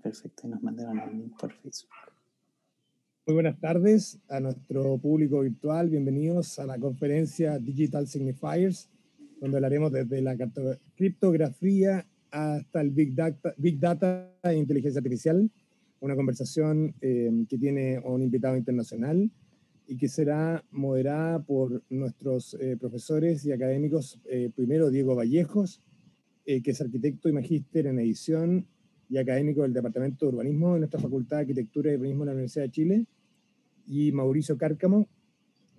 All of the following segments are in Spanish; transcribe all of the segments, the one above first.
Perfecto, y nos mandaron el link por Facebook. Muy buenas tardes a nuestro público virtual. Bienvenidos a la conferencia Digital Signifiers, donde hablaremos desde la criptografía hasta el Big Data e inteligencia artificial. Una conversación que tiene un invitado internacional y que será moderada por nuestros profesores y académicos. Primero, Diego Vallejos, que es arquitecto y magíster en edición y académico del Departamento de Urbanismo de nuestra Facultad de Arquitectura y Urbanismo de la Universidad de Chile, y Mauricio Cárcamo,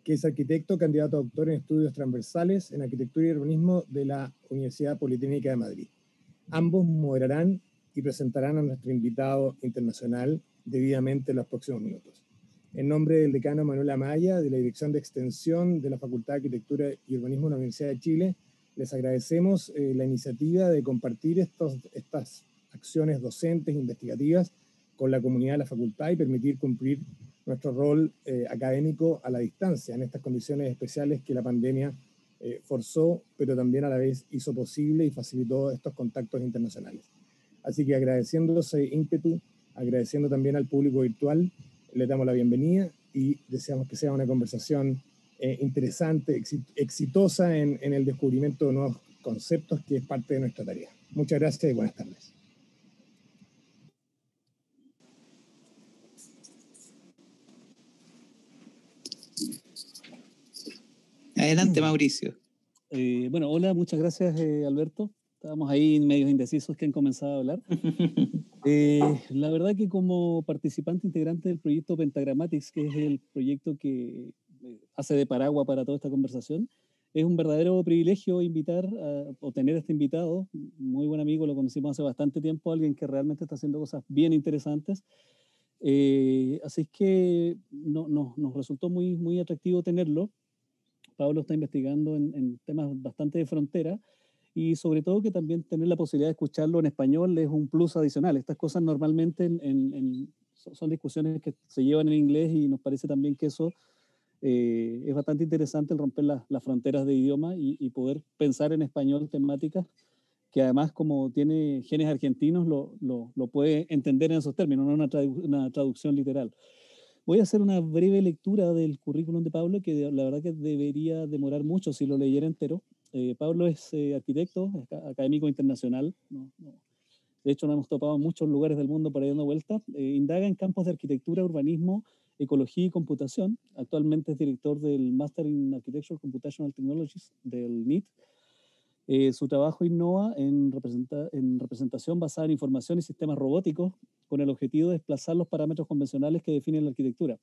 que es arquitecto, candidato a doctor en estudios transversales en arquitectura y urbanismo de la Universidad Politécnica de Madrid. Ambos moderarán y presentarán a nuestro invitado internacional debidamente en los próximos minutos. En nombre del decano Manuel Amaya, de la Dirección de Extensión de la Facultad de Arquitectura y Urbanismo de la Universidad de Chile, les agradecemos la iniciativa de compartir estas acciones docentes e investigativas con la comunidad de la facultad y permitir cumplir nuestro rol académico a la distancia en estas condiciones especiales que la pandemia forzó, pero también a la vez hizo posible y facilitó estos contactos internacionales. Así que agradeciendo ese ímpetu, agradeciendo también al público virtual, le damos la bienvenida y deseamos que sea una conversación interesante, exitosa en el descubrimiento de nuevos conceptos, que es parte de nuestra tarea. Muchas gracias y buenas tardes. Adelante, Mauricio. Bueno, hola, muchas gracias, Alberto. Estábamos ahí medios indecisos que han comenzado a hablar. La verdad que como participante integrante del proyecto Pentagrammatics, que es el proyecto que hace de paraguas para toda esta conversación, es un verdadero privilegio o tener a este invitado, muy buen amigo, lo conocimos hace bastante tiempo, alguien que realmente está haciendo cosas bien interesantes. Así es que nos resultó muy atractivo tenerlo. Pablo está investigando en temas bastante de frontera, y sobre todo que también tener la posibilidad de escucharlo en español es un plus adicional. Estas cosas normalmente son discusiones que se llevan en inglés, y nos parece también que eso es bastante interesante, el romper las fronteras de idioma y poder pensar en español temáticas que además, como tiene genes argentinos, lo puede entender en esos términos, no una traducción literal. Voy a hacer una breve lectura del currículum de Pablo, que la verdad que debería demorar mucho si lo leyera entero. Pablo es arquitecto, académico internacional. De hecho, nos hemos topado en muchos lugares del mundo por ahí dando vueltas. Indaga en campos de arquitectura, urbanismo, ecología y computación. Actualmente es director del Master in Architecture Computational Technologies del NIT. Su trabajo innova en representación basada en información y sistemas robóticos, con el objetivo de desplazar los parámetros convencionales que definen la arquitectura.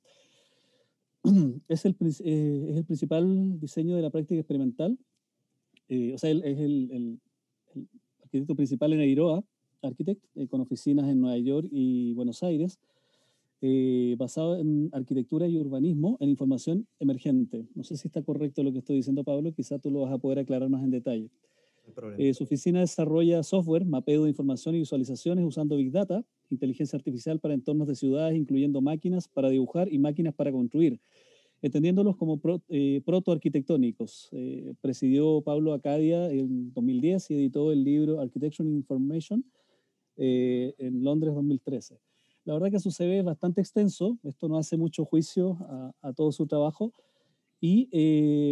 Es el principal diseño de la práctica experimental. Él es el arquitecto principal en Eiroa Architect, con oficinas en Nueva York y Buenos Aires, basado en arquitectura y urbanismo en información emergente. No sé si está correcto lo que estoy diciendo, Pablo, quizá tú lo vas a poder aclararnos en detalle. Su oficina desarrolla software, mapeo de información y visualizaciones usando Big Data, inteligencia artificial para entornos de ciudades, incluyendo máquinas para dibujar y máquinas para construir, entendiéndolos como protoarquitectónicos. Presidió Pablo Acadia en 2010 y editó el libro Architecture Information en Londres 2013. La verdad que su CV es bastante extenso, esto no hace mucho juicio a todo su trabajo, y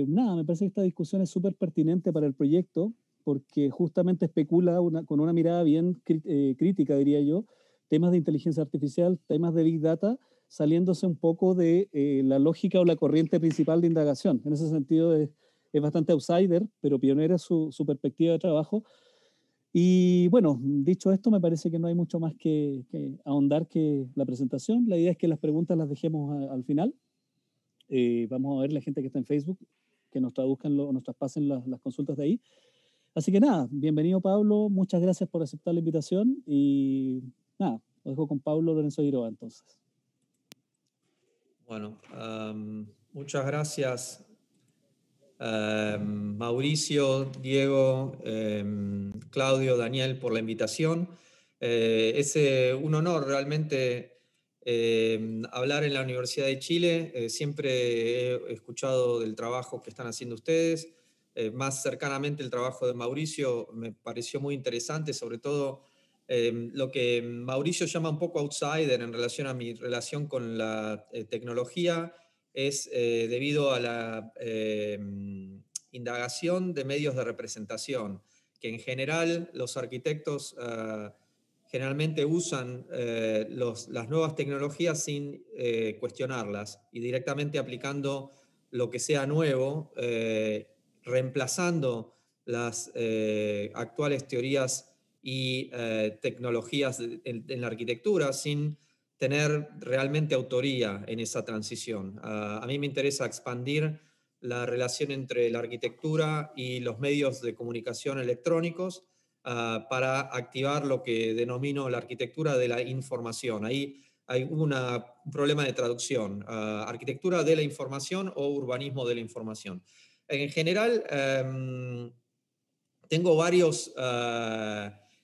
me parece que esta discusión es súper pertinente para el proyecto, porque justamente especula con una mirada bien crítica, diría yo, temas de inteligencia artificial, temas de Big Data, saliéndose un poco de la lógica o la corriente principal de indagación. En ese sentido es bastante outsider, pero pionera su perspectiva de trabajo. Y bueno, dicho esto, me parece que no hay mucho más que ahondar que la presentación. La idea es que las preguntas las dejemos al final. Vamos a ver la gente que está en Facebook, que nos traduzcan nos traspasen las consultas de ahí. Así que nada, bienvenido Pablo, muchas gracias por aceptar la invitación, y nada, lo dejo con Pablo Lorenzo Eiroa entonces. Bueno, muchas gracias Mauricio, Diego, Claudio, Daniel, por la invitación. Es un honor realmente hablar en la Universidad de Chile. Siempre he escuchado del trabajo que están haciendo ustedes. más cercanamente el trabajo de Mauricio me pareció muy interesante, sobre todo lo que Mauricio llama un poco outsider en relación a mi relación con la tecnología es debido a la indagación de medios de representación, que en general los arquitectos generalmente usan las nuevas tecnologías sin cuestionarlas y directamente aplicando lo que sea nuevo, reemplazando las actuales teorías y tecnologías en la arquitectura sin tener realmente autoría en esa transición. A mí me interesa expandir la relación entre la arquitectura y los medios de comunicación electrónicos para activar lo que denomino la arquitectura de la información. Ahí hay un problema de traducción, arquitectura de la información o urbanismo de la información. En general, tengo varios,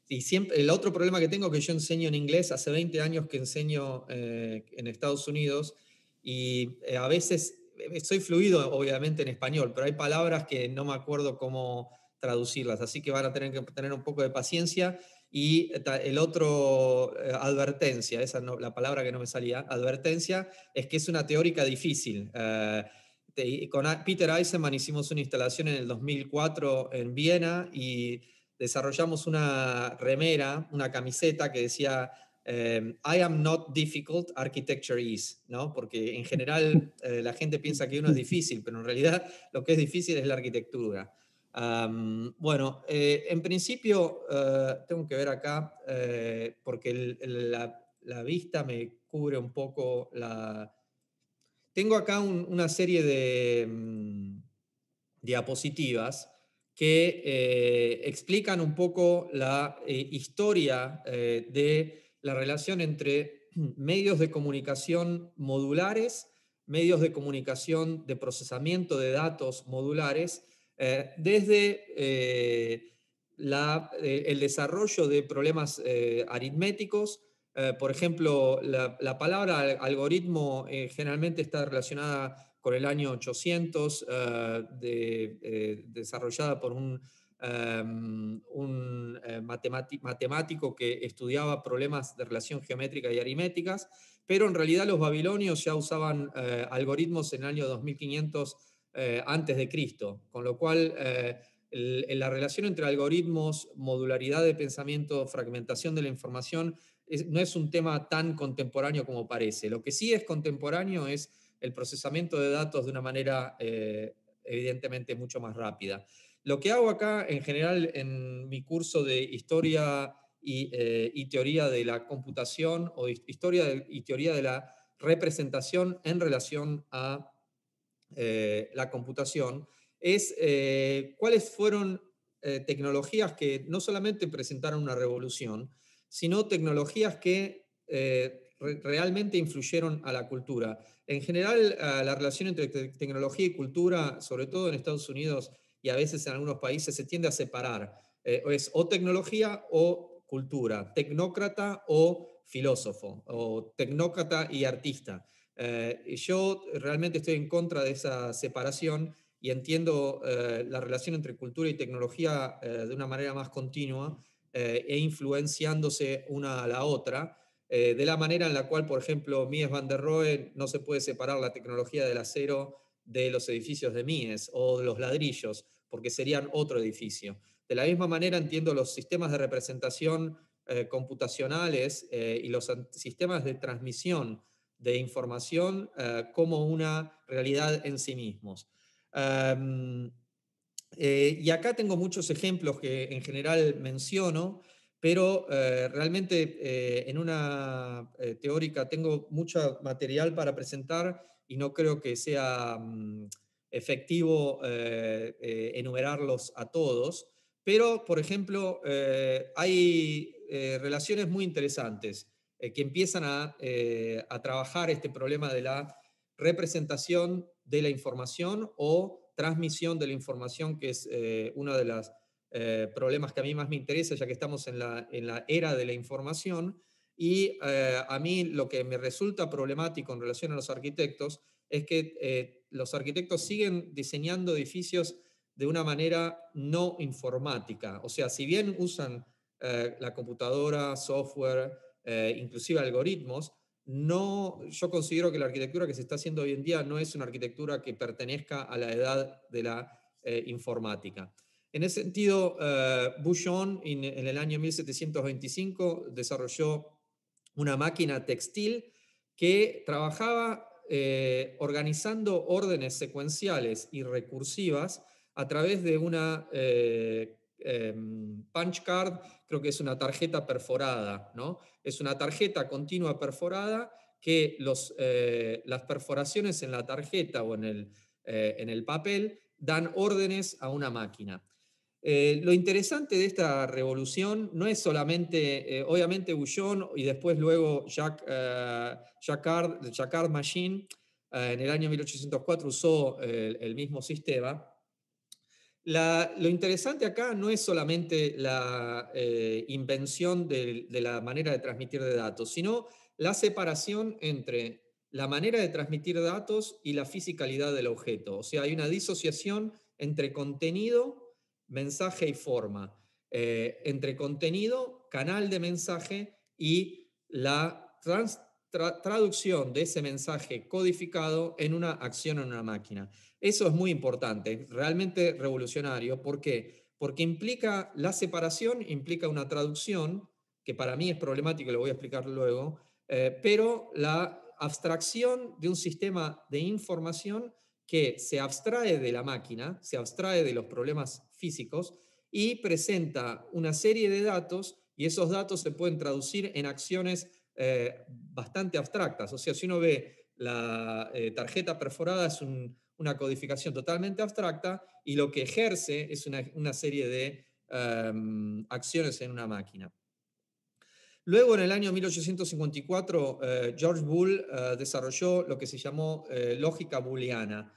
y siempre, el otro problema que tengo es que yo enseño en inglés, hace 20 años que enseño en Estados Unidos, y a veces soy fluido obviamente en español, pero hay palabras que no me acuerdo cómo traducirlas, así que van a tener que tener un poco de paciencia. Y el otro, advertencia, esa no, la palabra que no me salía, advertencia, es que es una teórica difícil. Con Peter Eisenman hicimos una instalación en el 2004 en Viena y desarrollamos una remera, una camiseta que decía I am not difficult, architecture is, ¿no? Porque en general la gente piensa que uno es difícil, pero en realidad lo que es difícil es la arquitectura. Bueno, en principio tengo que ver acá porque la vista me cubre un poco la... Tengo acá una serie de diapositivas que explican un poco la historia de la relación entre medios de comunicación modulares, medios de comunicación de procesamiento de datos modulares, desde el desarrollo de problemas aritméticos. Por ejemplo, la palabra algoritmo generalmente está relacionada con el año 800, desarrollada por un matemático que estudiaba problemas de relación geométrica y aritméticas, pero en realidad los babilonios ya usaban algoritmos en el año 2500 antes de Cristo, con lo cual la relación entre algoritmos, modularidad de pensamiento, fragmentación de la información, no es un tema tan contemporáneo como parece. Lo que sí es contemporáneo es el procesamiento de datos de una manera evidentemente mucho más rápida. Lo que hago acá en general en mi curso de historia y teoría de la computación o historia y teoría de la representación en relación a la computación es cuáles fueron tecnologías que no solamente presentaron una revolución, sino tecnologías que realmente influyeron a la cultura. En general, la relación entre tecnología y cultura, sobre todo en Estados Unidos y a veces en algunos países, se tiende a separar. Es o tecnología o cultura, tecnócrata o filósofo, o tecnócrata y artista. Yo realmente estoy en contra de esa separación y entiendo la relación entre cultura y tecnología de una manera más continua e influenciándose una a la otra, de la manera en la cual, por ejemplo, Mies van der Rohe no se puede separar la tecnología del acero de los edificios de Mies o de los ladrillos, porque serían otro edificio. De la misma manera entiendo los sistemas de representación computacionales y los sistemas de transmisión de información como una realidad en sí mismos. Y acá tengo muchos ejemplos que en general menciono, pero realmente en una teórica tengo mucho material para presentar y no creo que sea efectivo enumerarlos a todos. Pero, por ejemplo, hay relaciones muy interesantes que empiezan a trabajar este problema de la representación de la información o transmisión de la información, que es uno de los problemas que a mí más me interesa, ya que estamos en la era de la información. Y a mí lo que me resulta problemático en relación a los arquitectos es que los arquitectos siguen diseñando edificios de una manera no informática. O sea, si bien usan la computadora, software, inclusive algoritmos, yo considero que la arquitectura que se está haciendo hoy en día no es una arquitectura que pertenezca a la edad de la informática. En ese sentido, Bouchon en el año 1725 desarrolló una máquina textil que trabajaba organizando órdenes secuenciales y recursivas a través de una punch card, creo que es una tarjeta perforada, ¿no? Es una tarjeta continua perforada que las perforaciones en la tarjeta o en el papel dan órdenes a una máquina. Lo interesante de esta revolución no es solamente, obviamente, Bouchon y después luego Jacquard Machine en el año 1804 usó el mismo sistema. Lo interesante acá no es solamente la invención de la manera de transmitir de datos, sino la separación entre la manera de transmitir datos y la fisicalidad del objeto. O sea, hay una disociación entre contenido, mensaje y forma, entre contenido, canal de mensaje y la traducción de ese mensaje codificado en una acción en una máquina. Eso es muy importante, realmente revolucionario. ¿Por qué? Porque implica la separación, implica una traducción, que para mí es problemático, lo voy a explicar luego, pero la abstracción de un sistema de información que se abstrae de la máquina, se abstrae de los problemas físicos y presenta una serie de datos, y esos datos se pueden traducir en acciones bastante abstractas. O sea, si uno ve la tarjeta perforada es una codificación totalmente abstracta y lo que ejerce es una serie de acciones en una máquina. Luego, en el año 1854, George Boole desarrolló lo que se llamó lógica booleana.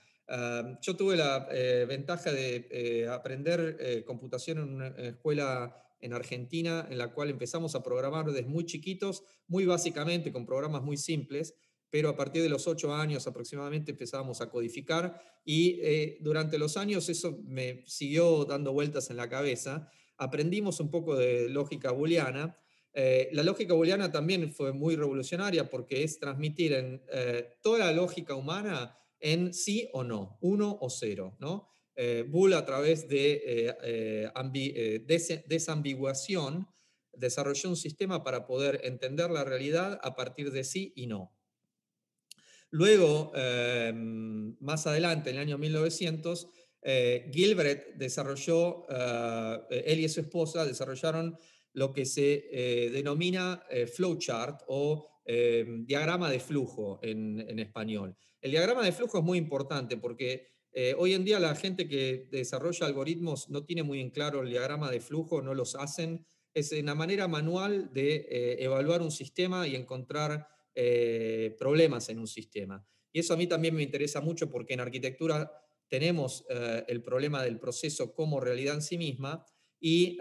Yo tuve la ventaja de aprender computación en una escuela en Argentina, en la cual empezamos a programar desde muy chiquitos, muy básicamente, con programas muy simples, pero a partir de los 8 años aproximadamente empezábamos a codificar y durante los años eso me siguió dando vueltas en la cabeza. Aprendimos un poco de lógica booleana. La lógica booleana también fue muy revolucionaria porque es transmitir toda la lógica humana en sí o no, 1 o 0, ¿no? Boole, a través de desambiguación, desarrolló un sistema para poder entender la realidad a partir de sí y no. Luego, más adelante, en el año 1900, Gilbert desarrolló, él y su esposa desarrollaron lo que se denomina flowchart o diagrama de flujo en español. El diagrama de flujo es muy importante porque hoy en día la gente que desarrolla algoritmos no tiene muy en claro el diagrama de flujo, no los hacen. Es una manera manual de evaluar un sistema y encontrar problemas en un sistema. Y eso a mí también me interesa mucho porque en arquitectura tenemos el problema del proceso como realidad en sí misma y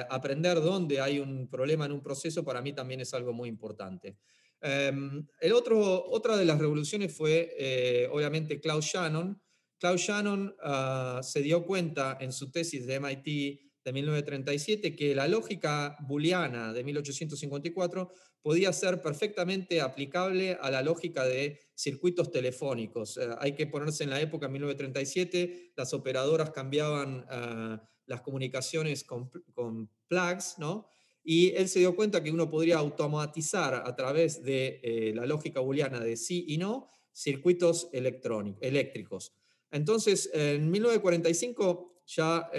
aprender dónde hay un problema en un proceso para mí también es algo muy importante. Otra de las revoluciones fue obviamente Claude Shannon. Claude Shannon se dio cuenta en su tesis de MIT de 1937 que la lógica booleana de 1854 podía ser perfectamente aplicable a la lógica de circuitos telefónicos. Hay que ponerse en la época, en 1937, las operadoras cambiaban las comunicaciones con plugs, ¿no? Y él se dio cuenta que uno podría automatizar a través de la lógica booleana de sí y no circuitos eléctricos. Entonces, en 1945 ya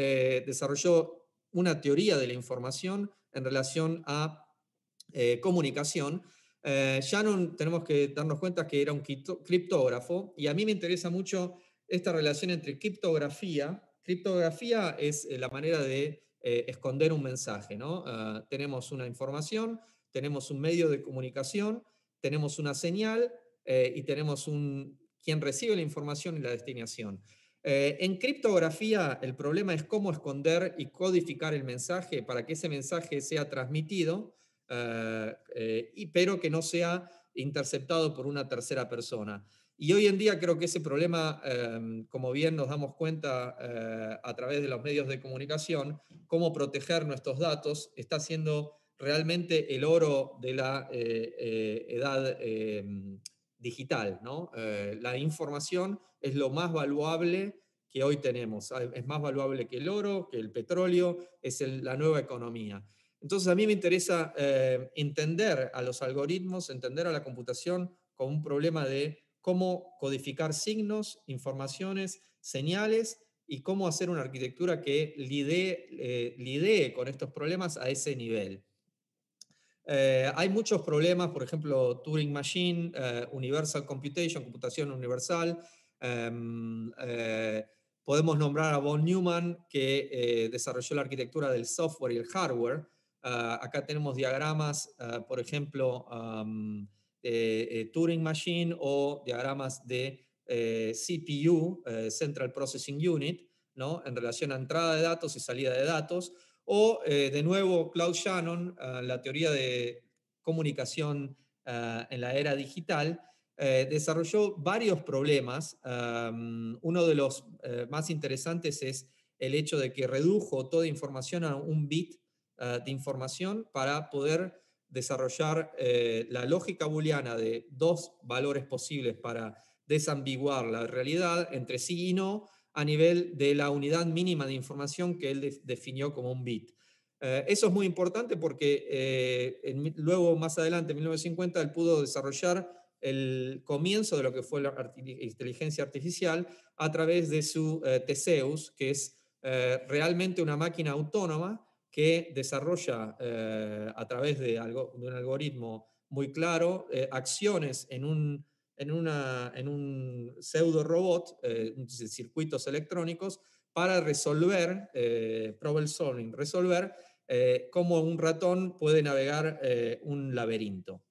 desarrolló una teoría de la información en relación a comunicación. Shannon, tenemos que darnos cuenta que era un criptógrafo, y a mí me interesa mucho esta relación entre criptografía. Criptografía es la manera de esconder un mensaje, ¿no? Tenemos una información, tenemos un medio de comunicación, tenemos una señal y tenemos quien recibe la información y la destinación. En criptografía el problema es cómo esconder y codificar el mensaje para que ese mensaje sea transmitido, pero que no sea interceptado por una tercera persona. Y hoy en día creo que ese problema, como bien nos damos cuenta a través de los medios de comunicación, cómo proteger nuestros datos, está siendo realmente el oro de la edad digital, ¿no? La información es lo más valuable que hoy tenemos. Es más valuable que el oro, que el petróleo, es la nueva economía. Entonces a mí me interesa entender a los algoritmos, entender a la computación como un problema de cómo codificar signos, informaciones, señales y cómo hacer una arquitectura que lidee con estos problemas a ese nivel. Hay muchos problemas, por ejemplo, Turing Machine, Universal Computation, computación universal. Podemos nombrar a von Neumann, que desarrolló la arquitectura del software y el hardware. Acá tenemos diagramas, por ejemplo, Turing Machine o diagramas de CPU, Central Processing Unit, ¿no? En relación a entrada de datos y salida de datos. O, de nuevo, Claude Shannon, la teoría de comunicación en la era digital, desarrolló varios problemas. Uno de los más interesantes es el hecho de que redujo toda información a un bit de información para poder desarrollar la lógica booleana de dos valores posibles para desambiguar la realidad entre sí y no, a nivel de la unidad mínima de información que él definió como un bit. Eso es muy importante porque luego, más adelante, en 1950, él pudo desarrollar el comienzo de lo que fue la inteligencia artificial a través de su Theseus, que es realmente una máquina autónoma que desarrolla a través de un algoritmo muy claro acciones en un pseudo robot, circuitos electrónicos, para resolver, problem solving, resolver cómo un ratón puede navegar un laberinto.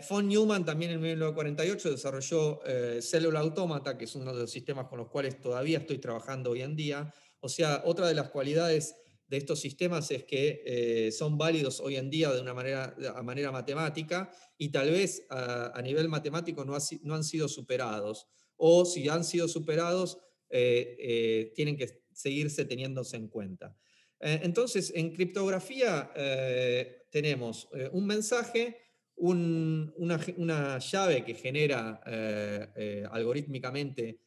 Von Neumann también en 1948 desarrolló Célula Autómata, que es uno de los sistemas con los cuales todavía estoy trabajando hoy en día. O sea, otra de las cualidades de estos sistemas es que son válidos hoy en día de manera matemática y tal vez a nivel matemático no han sido superados. O si han sido superados, tienen que seguirse teniéndose en cuenta. Entonces, en criptografía tenemos un mensaje, una llave que genera algorítmicamente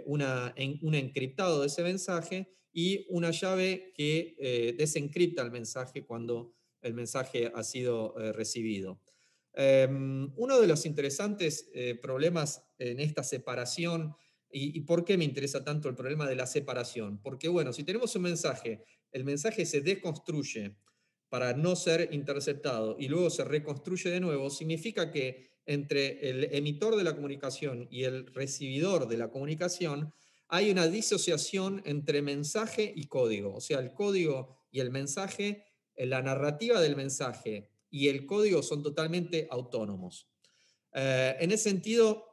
un encriptado de ese mensaje y una llave que desencripta el mensaje cuando el mensaje ha sido recibido. Uno de los interesantes problemas en esta separación, y por qué me interesa tanto el problema de la separación, porque bueno, si tenemos un mensaje, el mensaje se deconstruye para no ser interceptado y luego se reconstruye de nuevo, significa que entre el emitor de la comunicación y el recibidor de la comunicación hay una disociación entre mensaje y código. O sea, el código y el mensaje, la narrativa del mensaje y el código son totalmente autónomos. En ese sentido,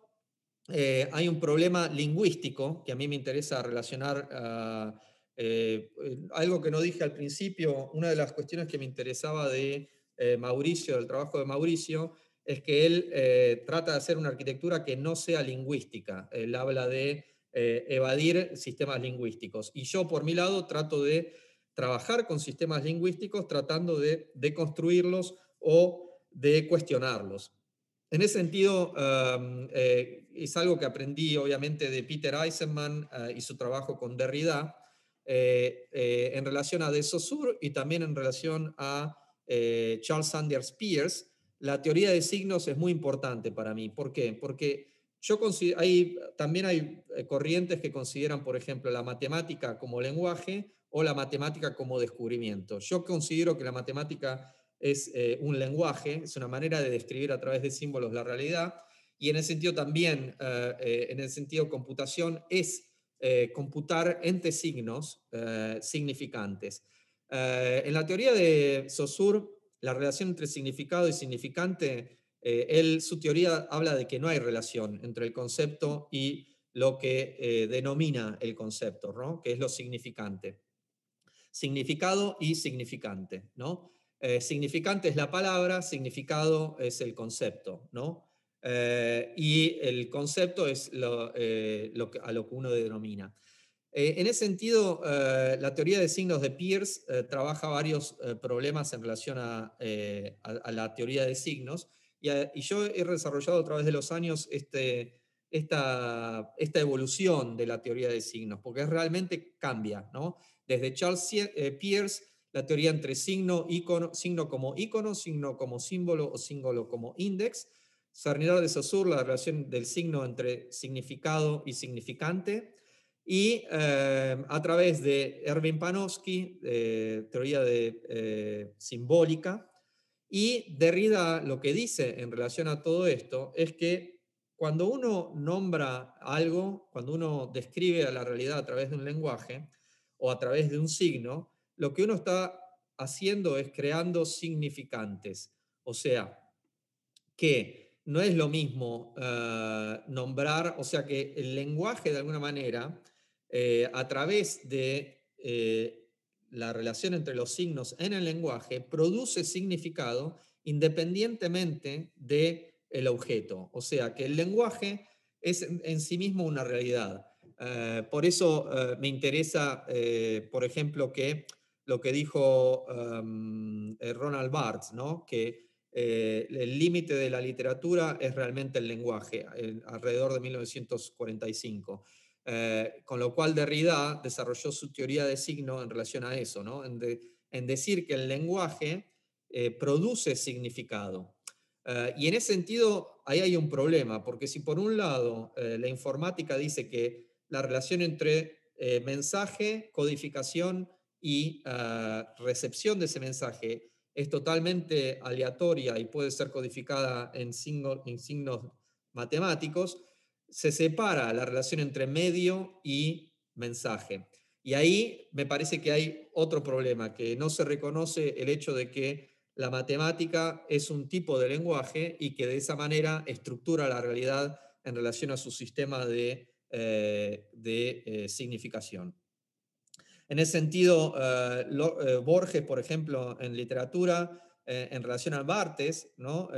hay un problema lingüístico que a mí me interesa relacionar. Algo que no dije al principio, una de las cuestiones que me interesaba de Mauricio, del trabajo de Mauricio, es que él trata de hacer una arquitectura que no sea lingüística. Él habla de evadir sistemas lingüísticos. Y yo, por mi lado, trato de trabajar con sistemas lingüísticos tratando de deconstruirlos o de cuestionarlos. En ese sentido, es algo que aprendí obviamente de Peter Eisenman y su trabajo con Derrida en relación a de Saussure y también en relación a Charles Sanders Peirce. La teoría de signos es muy importante para mí. ¿Por qué? Porque también hay corrientes que consideran, por ejemplo, la matemática como lenguaje o la matemática como descubrimiento. Yo considero que la matemática es un lenguaje, es una manera de describir a través de símbolos la realidad, y en ese sentido también, en el sentido computación, es computar entre signos significantes. En la teoría de Saussure, la relación entre significado y significante, su teoría habla de que no hay relación entre el concepto y lo que denomina el concepto, ¿no? Que es lo significante. Significado y significante, ¿no? Significante es la palabra, significado es el concepto, ¿no? y el concepto es a lo que uno denomina. En ese sentido, la teoría de signos de Peirce trabaja varios problemas en relación a la teoría de signos, y yo he desarrollado a través de los años esta evolución de la teoría de signos, porque realmente cambia, ¿no? Desde Charles Peirce, la teoría entre signo como ícono, signo como símbolo o símbolo como índice. Sarnidar de Saussure, la relación del signo entre significado y significante. Y a través de Erwin Panofsky, teoría simbólica, y Derrida lo que dice en relación a todo esto es que cuando uno nombra algo, cuando uno describe a la realidad a través de un lenguaje o a través de un signo, lo que uno está haciendo es creando significantes. O sea, que no es lo mismo nombrar, o sea que el lenguaje de alguna manera, a través de la relación entre los signos en el lenguaje, produce significado independientemente del objeto. O sea que el lenguaje es en sí mismo una realidad. Por eso me interesa, por ejemplo, que lo que dijo Ronald Barthes, ¿no? Que el límite de la literatura es realmente el lenguaje, alrededor de 1945. Con lo cual Derrida desarrolló su teoría de signo en relación a eso, ¿no? En decir que el lenguaje produce significado. Y en ese sentido, ahí hay un problema, porque si por un lado la informática dice que la relación entre mensaje, codificación y recepción de ese mensaje es totalmente aleatoria y puede ser codificada en signos matemáticos, se separa la relación entre medio y mensaje. Y ahí me parece que hay otro problema, que no se reconoce el hecho de que la matemática es un tipo de lenguaje y que de esa manera estructura la realidad en relación a su sistema de significación. En ese sentido, Borges, por ejemplo, en literatura, en relación a Barthes, ¿no?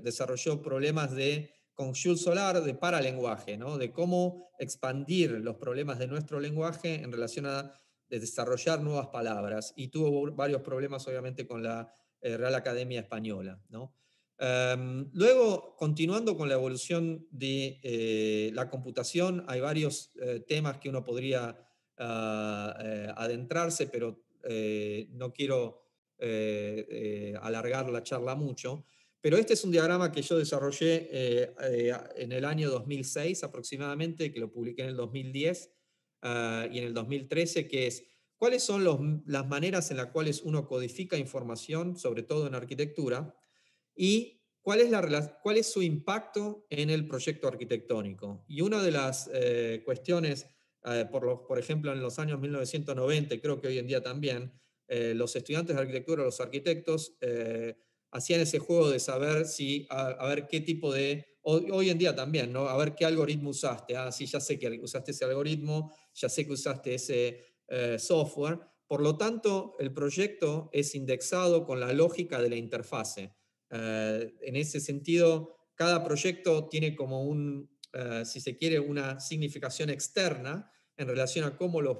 Desarrolló problemas con Jules Solar de paralenguaje, ¿no? De cómo expandir los problemas de nuestro lenguaje en relación a desarrollar nuevas palabras. Y tuvo varios problemas, obviamente, con la Real Academia Española, ¿no? Luego, continuando con la evolución de la computación, hay varios temas que uno podría adentrarse, pero no quiero alargar la charla mucho. Pero este es un diagrama que yo desarrollé en el año 2006 aproximadamente, que lo publiqué en el 2010 y en el 2013, que es cuáles son las maneras en las cuales uno codifica información, sobre todo en arquitectura, y cuál es su impacto en el proyecto arquitectónico. Y una de las cuestiones, por ejemplo, en los años 1990, y creo que hoy en día también, los estudiantes de arquitectura, los arquitectos, hacían ese juego de saber a ver qué tipo hoy en día también, ¿no? A ver qué algoritmo usaste. Ah, sí, ya sé que usaste ese algoritmo, ya sé que usaste ese software. Por lo tanto, el proyecto es indexado con la lógica de la interfase. En ese sentido, cada proyecto tiene como si se quiere, una significación externa en relación a cómo la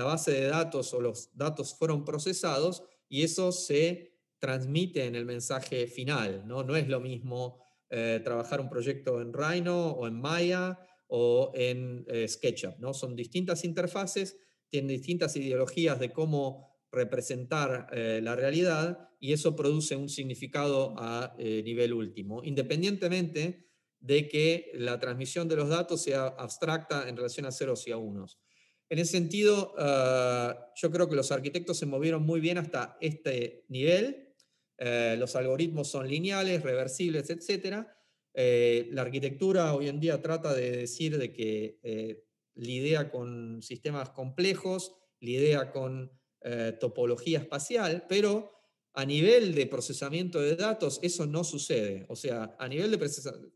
base de datos o los datos fueron procesados, y eso se transmite en el mensaje final, ¿no? No es lo mismo trabajar un proyecto en Rhino o en Maya o en SketchUp, ¿no? Son distintas interfaces, tienen distintas ideologías de cómo representar la realidad, y eso produce un significado a nivel último, independientemente de que la transmisión de los datos sea abstracta en relación a ceros y a unos. En ese sentido, yo creo que los arquitectos se movieron muy bien hasta este nivel. Los algoritmos son lineales, reversibles, etc. La arquitectura hoy en día trata de decir de que lidia con sistemas complejos, lidia con topología espacial, pero a nivel de procesamiento de datos eso no sucede. O sea, a nivel de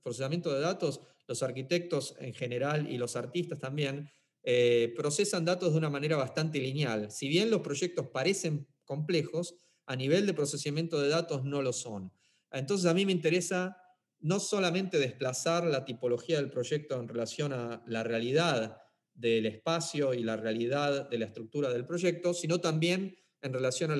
procesamiento de datos, los arquitectos en general y los artistas también procesan datos de una manera bastante lineal. Si bien los proyectos parecen complejos, a nivel de procesamiento de datos no lo son. Entonces a mí me interesa no solamente desplazar la tipología del proyecto en relación a la realidad del espacio y la realidad de la estructura del proyecto, sino también en relación a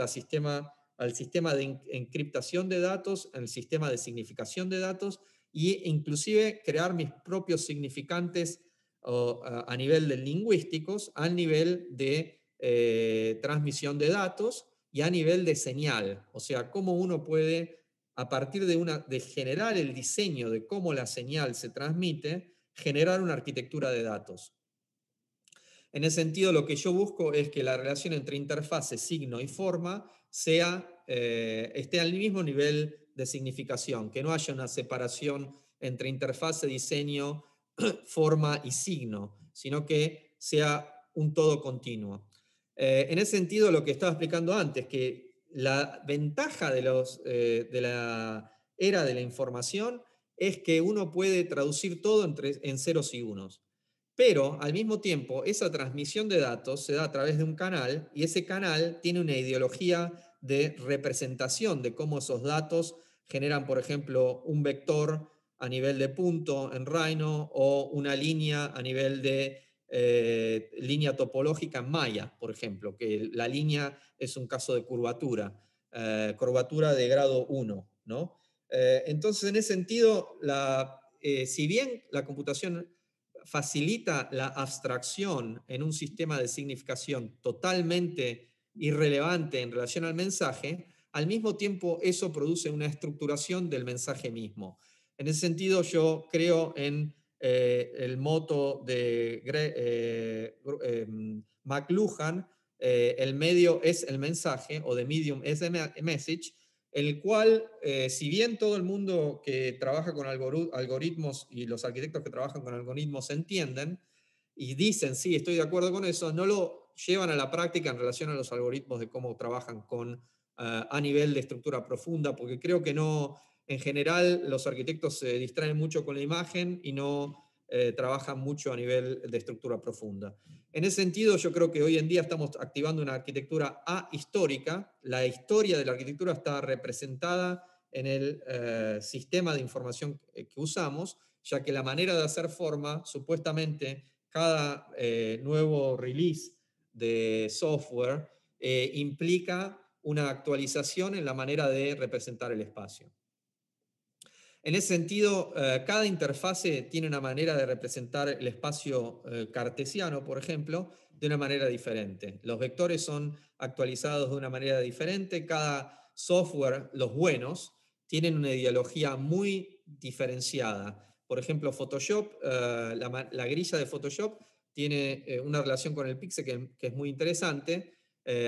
al sistema de encriptación de datos, el sistema de significación de datos, e inclusive crear mis propios significantes a nivel de lingüísticos, a nivel de transmisión de datos y a nivel de señal. O sea, cómo uno puede, a partir de generar el diseño de cómo la señal se transmite, generar una arquitectura de datos. En ese sentido, lo que yo busco es que la relación entre interfase, signo y forma esté al mismo nivel de significación, que no haya una separación entre interfase, diseño, forma y signo, sino que sea un todo continuo. En ese sentido, lo que estaba explicando antes, que la ventaja de la era de la información es que uno puede traducir todo en ceros y unos. Pero al mismo tiempo, esa transmisión de datos se da a través de un canal y ese canal tiene una ideología de representación de cómo esos datos generan, por ejemplo, un vector a nivel de punto en Rhino o una línea a nivel de línea topológica en Maya, por ejemplo, que la línea es un caso de curvatura de grado 1, ¿no? Entonces, en ese sentido, si bien la computación facilita la abstracción en un sistema de significación totalmente irrelevante en relación al mensaje, al mismo tiempo eso produce una estructuración del mensaje mismo. En ese sentido, yo creo en el moto de McLuhan, el medio es el mensaje, o the medium is the message, el cual, si bien todo el mundo que trabaja con algoritmos y los arquitectos que trabajan con algoritmos entienden y dicen, sí, estoy de acuerdo con eso, no lo llevan a la práctica en relación a los algoritmos de cómo trabajan a nivel de estructura profunda, porque creo que no, en general, los arquitectos se distraen mucho con la imagen y no trabajan mucho a nivel de estructura profunda. En ese sentido, yo creo que hoy en día estamos activando una arquitectura ahistórica. La historia de la arquitectura está representada en el sistema de información que usamos, ya que la manera de hacer forma, supuestamente, cada nuevo release de software implica una actualización en la manera de representar el espacio. En ese sentido, cada interfase tiene una manera de representar el espacio cartesiano, por ejemplo, de una manera diferente. Los vectores son actualizados de una manera diferente. Cada software, los buenos, tienen una ideología muy diferenciada. Por ejemplo, Photoshop, la grilla de Photoshop tiene una relación con el píxel que es muy interesante,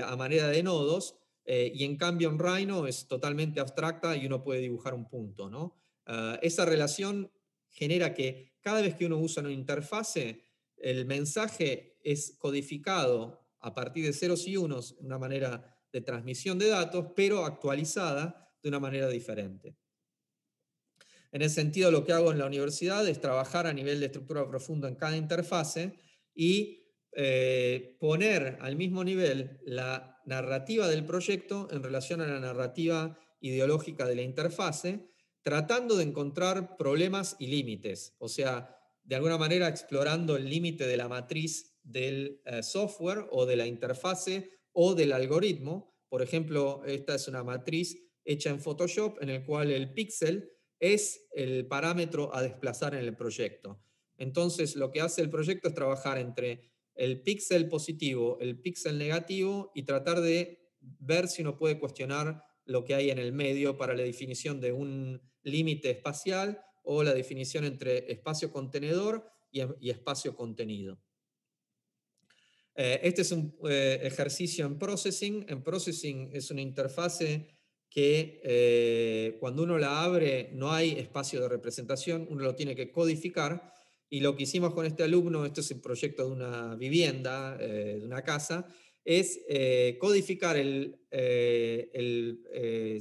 a manera de nodos, y en cambio en Rhino es totalmente abstracta y uno puede dibujar un punto, ¿no? Esa relación genera que cada vez que uno usa una interfase, el mensaje es codificado a partir de ceros y unos, una manera de transmisión de datos, pero actualizada de una manera diferente. En ese sentido, lo que hago en la universidad es trabajar a nivel de estructura profunda en cada interfase y poner al mismo nivel la narrativa del proyecto en relación a la narrativa ideológica de la interfase, tratando de encontrar problemas y límites, o sea, de alguna manera explorando el límite de la matriz del software o de la interfase o del algoritmo. Por ejemplo, esta es una matriz hecha en Photoshop en el cual el píxel es el parámetro a desplazar en el proyecto. Entonces, lo que hace el proyecto es trabajar entre el píxel positivo, el píxel negativo y tratar de ver si uno puede cuestionar lo que hay en el medio para la definición de un límite espacial o la definición entre espacio contenedor y espacio contenido. Este es un ejercicio en processing. En processing es una interfase que cuando uno la abre no hay espacio de representación, uno lo tiene que codificar. Y lo que hicimos con este alumno, esto es el proyecto de una vivienda, de una casa, es codificar el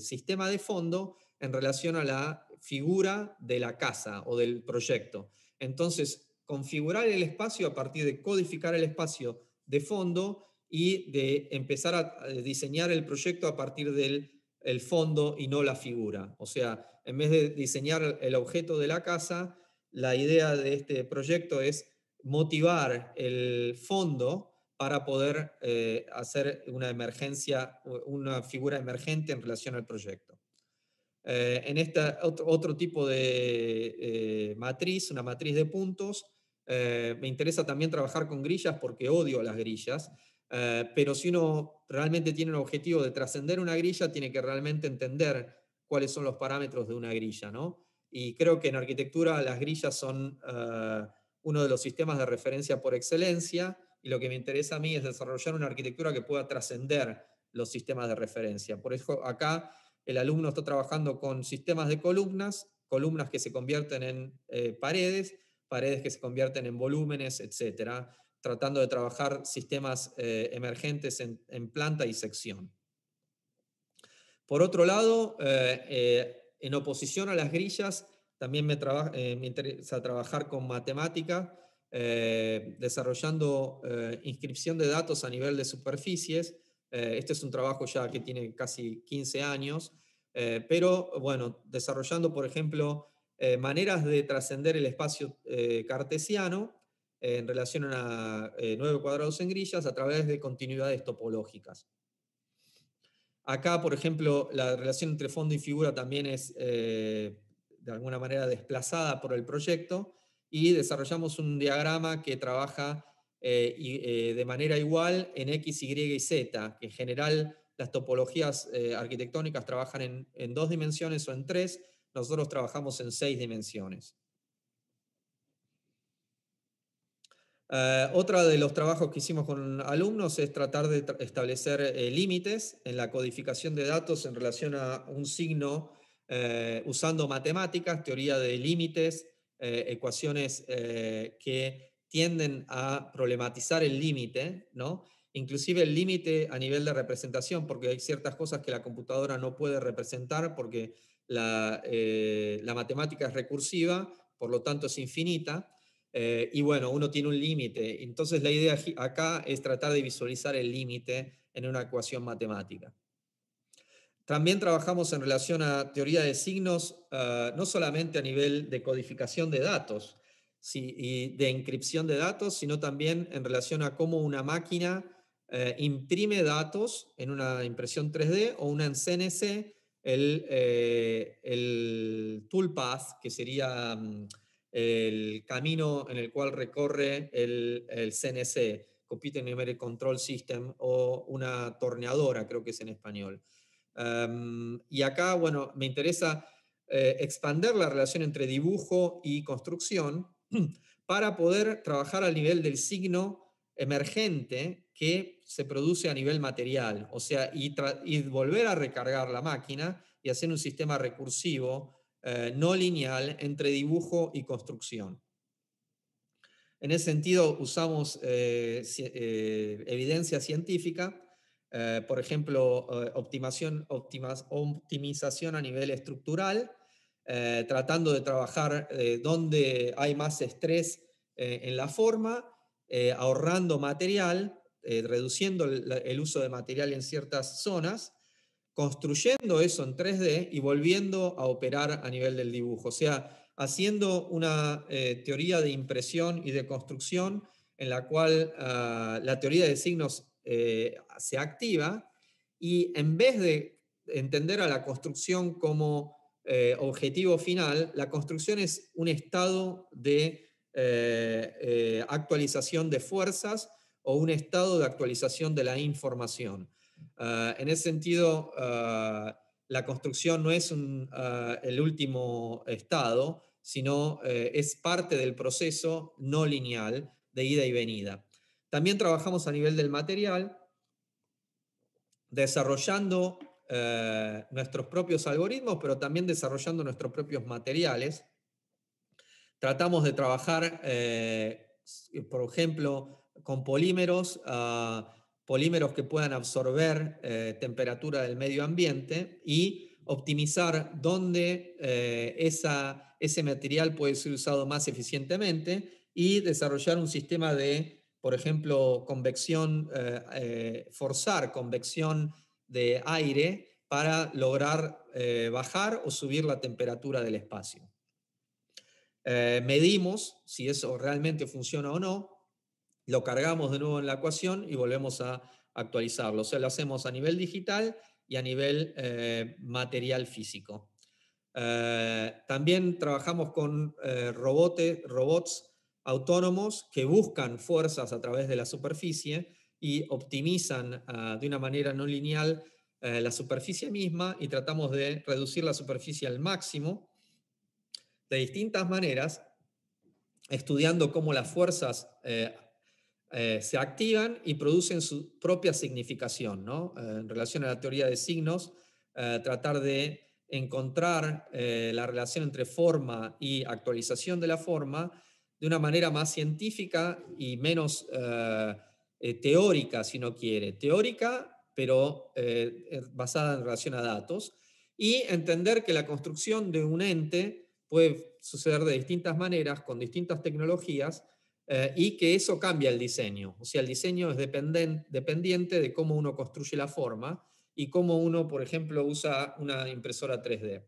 sistema de fondo en relación a la figura de la casa o del proyecto. Entonces, configurar el espacio a partir de codificar el espacio de fondo y de empezar a diseñar el proyecto a partir del el fondo y no la figura. O sea, en vez de diseñar el objeto de la casa, la idea de este proyecto es motivar el fondo para poder hacer una emergencia, una figura emergente en relación al proyecto. En este otro tipo de matriz, una matriz de puntos, me interesa también trabajar con grillas porque odio las grillas, pero si uno realmente tiene un objetivo de trascender una grilla, tiene que realmente entender cuáles son los parámetros de una grilla, ¿no? Y creo que en arquitectura las grillas son uno de los sistemas de referencia por excelencia, y lo que me interesa a mí es desarrollar una arquitectura que pueda trascender los sistemas de referencia. Por eso acá el alumno está trabajando con sistemas de columnas, columnas que se convierten en paredes, paredes que se convierten en volúmenes, etcétera, tratando de trabajar sistemas emergentes en planta y sección. Por otro lado, en oposición a las grillas, también me interesa trabajar con matemática, desarrollando inscripción de datos a nivel de superficies. Este es un trabajo ya que tiene casi 15 años, pero bueno, desarrollando, por ejemplo, maneras de trascender el espacio cartesiano en relación a 9 cuadrados en grillas a través de continuidades topológicas. Acá, por ejemplo, la relación entre fondo y figura también es de alguna manera desplazada por el proyecto, y desarrollamos un diagrama que trabaja de manera igual en X, Y y Z, que en general las topologías arquitectónicas trabajan en 2 dimensiones o en 3, nosotros trabajamos en 6 dimensiones. Otro de los trabajos que hicimos con alumnos es tratar de establecer límites en la codificación de datos en relación a un signo usando matemáticas, teoría de límites, ecuaciones que tienden a problematizar el límite, ¿no? Inclusive el límite a nivel de representación, porque hay ciertas cosas que la computadora no puede representar porque la matemática es recursiva, por lo tanto es infinita. Y bueno, uno tiene un límite. Entonces la idea acá es tratar de visualizar el límite en una ecuación matemática. También trabajamos en relación a teoría de signos, no solamente a nivel de codificación de datos y de encripción de datos, sino también en relación a cómo una máquina imprime datos en una impresión 3D o una en CNC, el toolpath, que sería el camino en el cual recorre el CNC, Computer Numeric Control System, o una torneadora, creo que es en español. Y acá, bueno, me interesa expander la relación entre dibujo y construcción para poder trabajar al nivel del signo emergente que se produce a nivel material, o sea, y volver a recargar la máquina y hacer un sistema recursivo no lineal entre dibujo y construcción. En ese sentido, usamos evidencia científica, por ejemplo, optimización a nivel estructural, tratando de trabajar donde hay más estrés en la forma, ahorrando material, reduciendo el uso de material en ciertas zonas, construyendo eso en 3D y volviendo a operar a nivel del dibujo. O sea, haciendo una teoría de impresión y de construcción en la cual la teoría de signos se activa, y en vez de entender a la construcción como objetivo final, la construcción es un estado de actualización de fuerzas o un estado de actualización de la información. En ese sentido, la construcción no es el último estado, sino es parte del proceso no lineal de ida y venida. También trabajamos a nivel del material, desarrollando nuestros propios algoritmos, pero también desarrollando nuestros propios materiales. Tratamos de trabajar, por ejemplo, con polímeros, polímeros que puedan absorber temperatura del medio ambiente y optimizar dónde ese material puede ser usado más eficientemente, y desarrollar un sistema de, por ejemplo, convección, forzar convección de aire para lograr bajar o subir la temperatura del espacio. Medimos si eso realmente funciona o no, lo cargamos de nuevo en la ecuación y volvemos a actualizarlo. O sea, lo hacemos a nivel digital y a nivel material físico. También trabajamos con robots autónomos que buscan fuerzas a través de la superficie y optimizan de una manera no lineal la superficie misma, y tratamos de reducir la superficie al máximo de distintas maneras, estudiando cómo las fuerzas se activan y producen su propia significación, ¿no? En relación a la teoría de signos, tratar de encontrar la relación entre forma y actualización de la forma de una manera más científica y menos teórica, si no quiere. Teórica, pero basada en relación a datos, y entender que la construcción de un ente puede suceder de distintas maneras, con distintas tecnologías, y que eso cambia el diseño. O sea, el diseño es dependiente de cómo uno construye la forma y cómo uno, por ejemplo, usa una impresora 3D.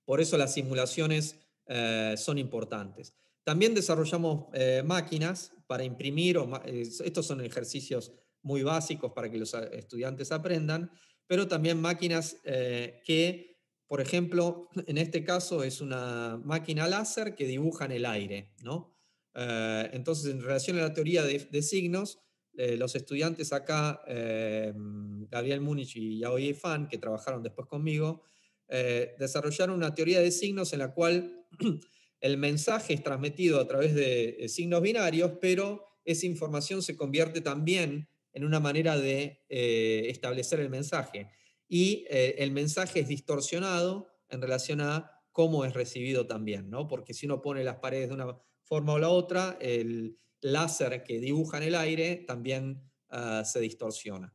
Por eso las simulaciones son importantes. También desarrollamos máquinas para imprimir, estos son ejercicios muy básicos para que los estudiantes aprendan, pero también máquinas que, por ejemplo, en este caso es una máquina láser que dibuja en el aire, ¿no? Entonces, en relación a la teoría de signos, los estudiantes acá, Gabriel Múnich y Yaoyi Fan, que trabajaron después conmigo, desarrollaron una teoría de signos en la cual el mensaje es transmitido a través de signos binarios, pero esa información se convierte también en una manera de establecer el mensaje. Y el mensaje es distorsionado en relación a cómo es recibido también, ¿no? Porque si uno pone las paredes de una forma o la otra, el láser que dibuja en el aire también se distorsiona.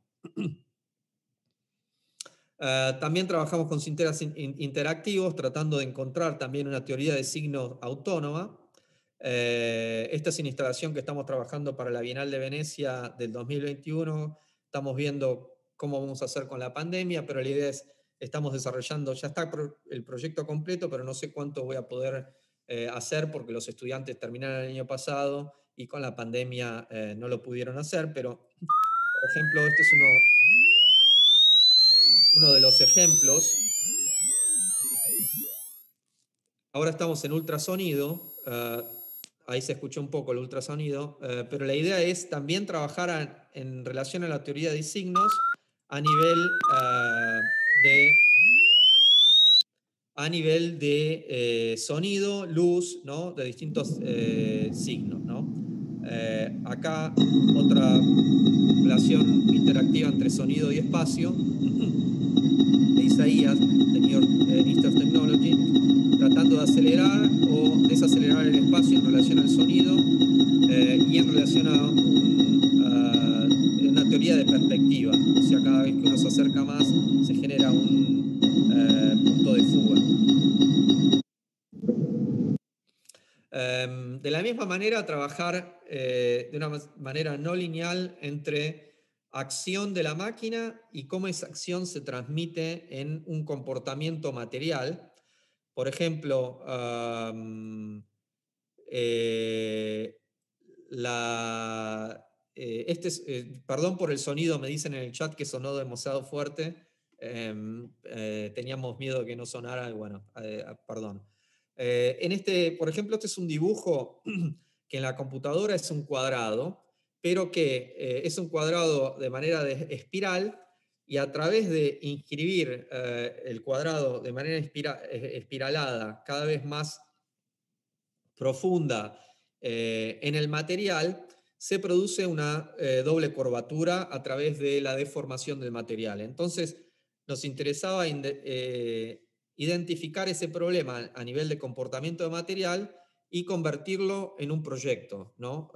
También trabajamos con sinteras interactivos, tratando de encontrar también una teoría de signos autónoma. Esta es una instalación que estamos trabajando para la Bienal de Venecia del 2021. Estamos viendo cómo vamos a hacer con la pandemia, pero la idea es, estamos desarrollando, ya está el proyecto completo, pero no sé cuánto voy a poder hacer porque los estudiantes terminaron el año pasado y con la pandemia no lo pudieron hacer, pero por ejemplo, este es uno de los ejemplos. Ahora estamos en ultrasonido, ahí se escuchó un poco el ultrasonido, pero la idea es también trabajar en relación a la teoría de signos a nivel de sonido, luz, ¿no? De distintos signos, ¿no? Acá otra relación interactiva entre sonido y espacio de Isaías, de New York Institute of Technology, tratando de acelerar o desacelerar el espacio en relación al sonido y en relación a una teoría de perspectiva. O sea, cada vez que uno se acerca más, se genera un punto de fuga. De la misma manera, trabajar de una manera no lineal entre acción de la máquina y cómo esa acción se transmite en un comportamiento material. Por ejemplo, perdón por el sonido, me dicen en el chat que sonó demasiado fuerte. Teníamos miedo de que no sonara, bueno, perdón. Por ejemplo, este es un dibujo que en la computadora es un cuadrado, pero que es un cuadrado de manera de espiral, y a través de inscribir el cuadrado de manera espiralada cada vez más profunda en el material, se produce una doble curvatura a través de la deformación del material. Entonces, nos interesaba identificar ese problema a nivel de comportamiento de material y convertirlo en un proyecto, ¿no?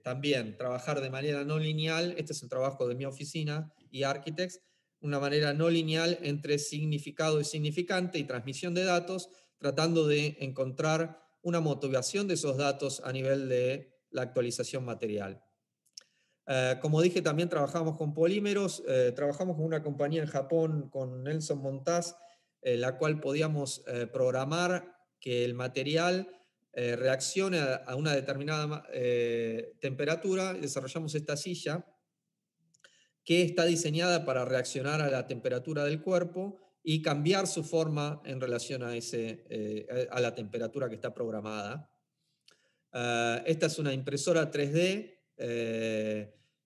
También trabajar de manera no lineal, este es el trabajo de mi oficina y Architects, una manera no lineal entre significado y significante y transmisión de datos, tratando de encontrar una motivación de esos datos a nivel de la actualización material. Como dije, también trabajamos con polímeros, trabajamos con una compañía en Japón, con Nelson Montaz, la cual podíamos programar que el material reaccione a una determinada temperatura. Desarrollamos esta silla que está diseñada para reaccionar a la temperatura del cuerpo y cambiar su forma en relación a la temperatura que está programada. Esta es una impresora 3D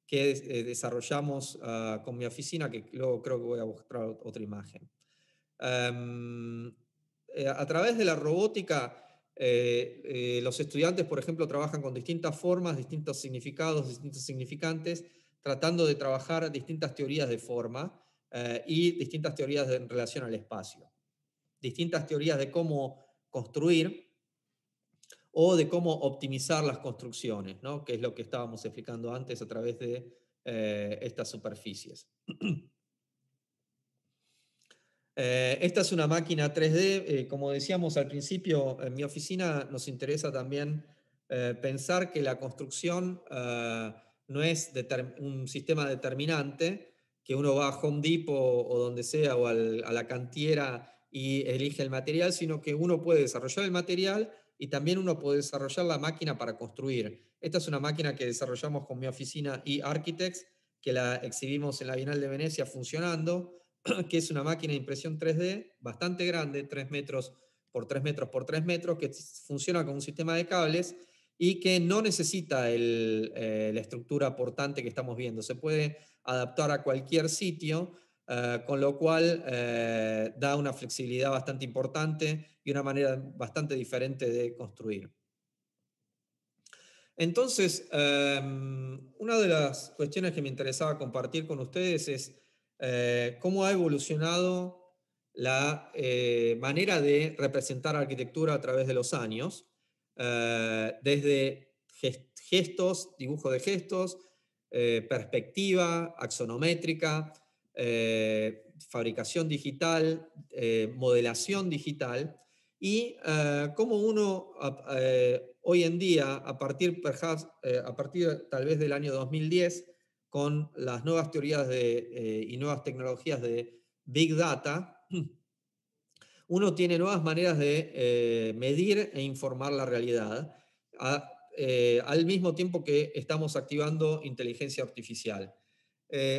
que desarrollamos con mi oficina, que luego creo que voy a mostrar otra imagen. A través de la robótica, los estudiantes, por ejemplo, trabajan con distintas formas, distintos significados, distintos significantes, tratando de trabajar distintas teorías de forma y distintas teorías en relación al espacio. Distintas teorías de cómo construir o de cómo optimizar las construcciones, ¿no? Que es lo que estábamos explicando antes a través de estas superficies. Esta es una máquina 3D. Como decíamos al principio, en mi oficina nos interesa también pensar que la construcción no es un sistema determinante, que uno va a Home Depot o donde sea, o a la cantiera y elige el material, sino que uno puede desarrollar el material y también uno puede desarrollar la máquina para construir. Esta es una máquina que desarrollamos con mi oficina eArchitects, que la exhibimos en la Bienal de Venecia funcionando, que es una máquina de impresión 3D bastante grande, 3 metros por 3 metros por 3 metros, que funciona con un sistema de cables y que no necesita la estructura portante que estamos viendo. Se puede adaptar a cualquier sitio, con lo cual da una flexibilidad bastante importante y una manera bastante diferente de construir. Entonces, una de las cuestiones que me interesaba compartir con ustedes es cómo ha evolucionado la manera de representar arquitectura a través de los años, desde gestos, dibujo de gestos, perspectiva, axonométrica, fabricación digital, modelación digital, y cómo uno hoy en día, a partir tal vez del año 2010, con las nuevas teorías y nuevas tecnologías de Big Data, uno tiene nuevas maneras de medir e informar la realidad, al mismo tiempo que estamos activando inteligencia artificial.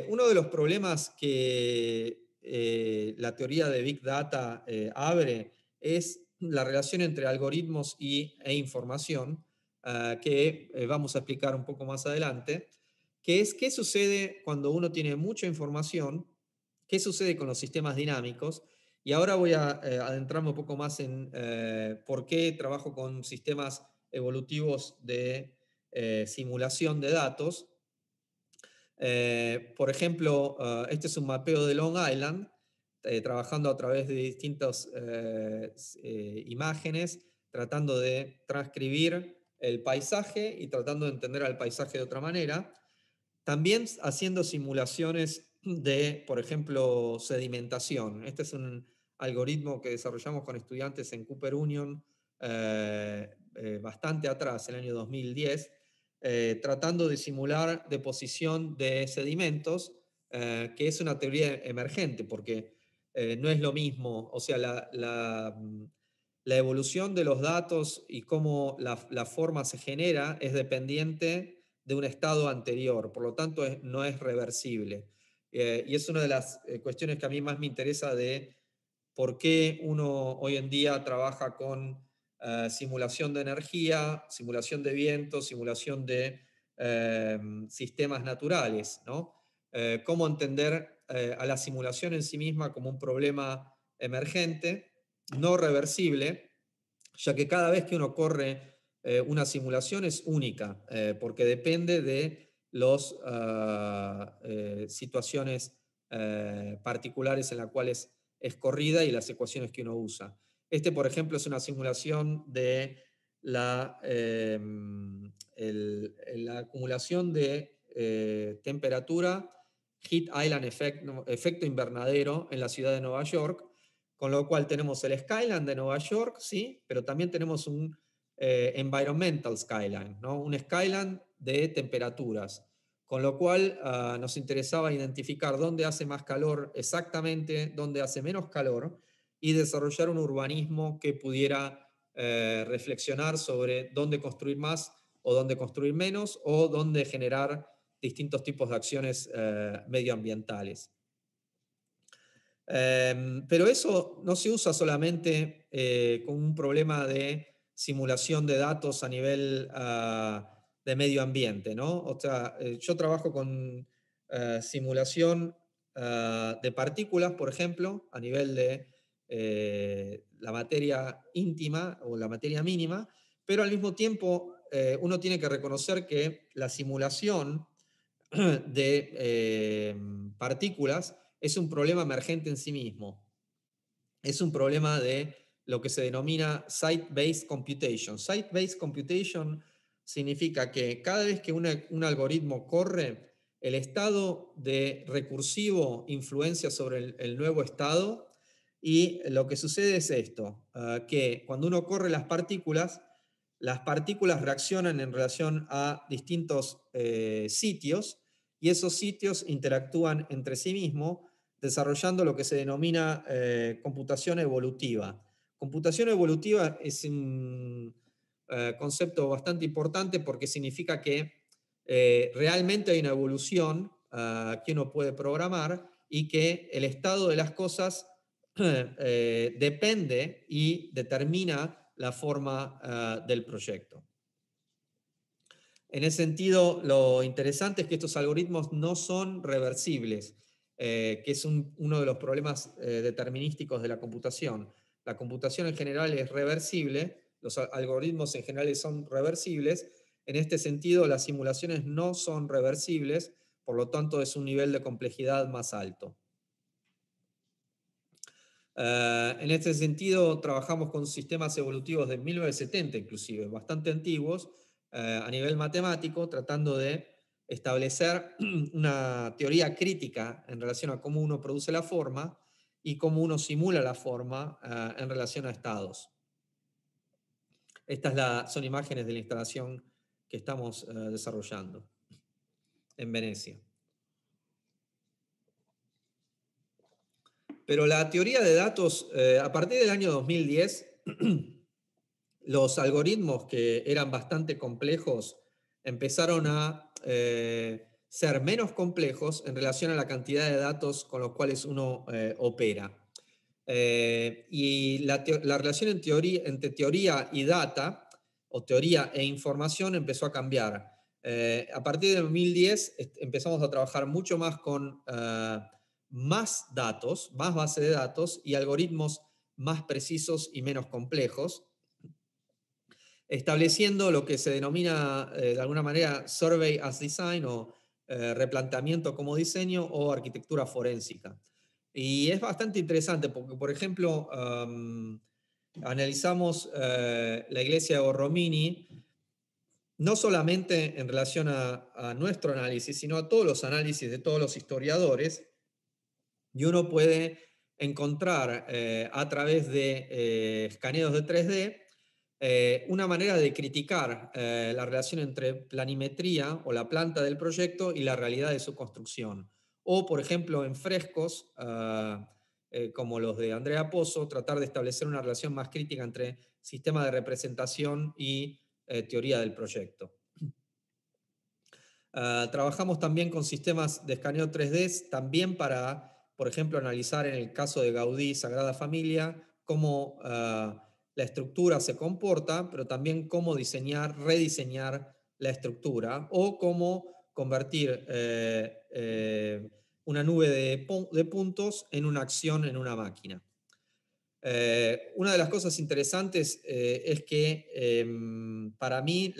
Uno de los problemas que la teoría de Big Data abre es la relación entre algoritmos e información, que vamos a explicar un poco más adelante, que es qué sucede cuando uno tiene mucha información, qué sucede con los sistemas dinámicos. Y ahora voy a adentrarme un poco más en por qué trabajo con sistemas evolutivos de simulación de datos. Por ejemplo, este es un mapeo de Long Island, trabajando a través de distintas imágenes, tratando de transcribir el paisaje y tratando de entender al paisaje de otra manera. También haciendo simulaciones de, por ejemplo, sedimentación. Este es un algoritmo que desarrollamos con estudiantes en Cooper Union bastante atrás, en el año 2010, tratando de simular deposición de sedimentos, que es una teoría emergente, porque no es lo mismo, o sea, la evolución de los datos y cómo la forma se genera es dependiente de un estado anterior, por lo tanto no es reversible. Y es una de las cuestiones que a mí más me interesa de por qué uno hoy en día trabaja con simulación de energía, simulación de viento, simulación de sistemas naturales, ¿no? Cómo entender a la simulación en sí misma como un problema emergente, no reversible, ya que cada vez que uno corre una simulación es única, porque depende de las situaciones particulares en las cuales es corrida y las ecuaciones que uno usa. Este, por ejemplo, es una simulación de la acumulación de temperatura, Heat Island efecto invernadero en la ciudad de Nueva York, con lo cual tenemos el skyline de Nueva York, sí, pero también tenemos un environmental skyline, ¿no? Un skyline de temperaturas, con lo cual nos interesaba identificar dónde hace más calor exactamente, dónde hace menos calor, y desarrollar un urbanismo que pudiera reflexionar sobre dónde construir más o dónde construir menos, o dónde generar distintos tipos de acciones medioambientales. Pero eso no se usa solamente como un problema de simulación de datos a nivel de medio ambiente, ¿no? O sea, yo trabajo con simulación de partículas, por ejemplo, a nivel de la materia íntima o la materia mínima, pero al mismo tiempo uno tiene que reconocer que la simulación de partículas es un problema emergente en sí mismo. Es un problema de lo que se denomina site-based computation. Site-based computation significa que cada vez que un algoritmo corre, el estado de recursivo influencia sobre el nuevo estado, y lo que sucede es esto, que cuando uno corre las partículas reaccionan en relación a distintos sitios, y esos sitios interactúan entre sí mismos, desarrollando lo que se denomina computación evolutiva. Computación evolutiva es un concepto bastante importante porque significa que realmente hay una evolución que uno puede programar, y que el estado de las cosas depende y determina la forma del proyecto. En ese sentido, lo interesante es que estos algoritmos no son reversibles, que es uno de los problemas determinísticos de la computación. La computación en general es reversible, los algoritmos en general son reversibles. En este sentido, las simulaciones no son reversibles, por lo tanto es un nivel de complejidad más alto. En este sentido, trabajamos con sistemas evolutivos de 1970 inclusive, bastante antiguos, a nivel matemático, tratando de establecer una teoría crítica en relación a cómo uno produce la forma y cómo uno simula la forma en relación a estados. Estas son imágenes de la instalación que estamos desarrollando en Venecia. Pero la teoría de datos, a partir del año 2010, los algoritmos que eran bastante complejos empezaron a ser menos complejos en relación a la cantidad de datos con los cuales uno opera. Y la relación entre teoría y data, o teoría e información, empezó a cambiar. A partir de 2010 empezamos a trabajar mucho más con más datos, más base de datos y algoritmos más precisos y menos complejos, estableciendo lo que se denomina de alguna manera survey as design, o replanteamiento como diseño, o arquitectura forénsica. Y es bastante interesante porque, por ejemplo, analizamos la iglesia de Borromini, no solamente en relación a nuestro análisis, sino a todos los análisis de todos los historiadores, y uno puede encontrar a través de escaneos de 3D una manera de criticar la relación entre planimetría o la planta del proyecto y la realidad de su construcción. O, por ejemplo, en frescos, como los de Andrea Pozzo, tratar de establecer una relación más crítica entre sistema de representación y teoría del proyecto. Trabajamos también con sistemas de escaneo 3D, también para, por ejemplo, analizar en el caso de Gaudí, Sagrada Familia, cómo la estructura se comporta, pero también cómo rediseñar la estructura, o cómo convertir una nube de puntos en una acción en una máquina. Una de las cosas interesantes es que para mí,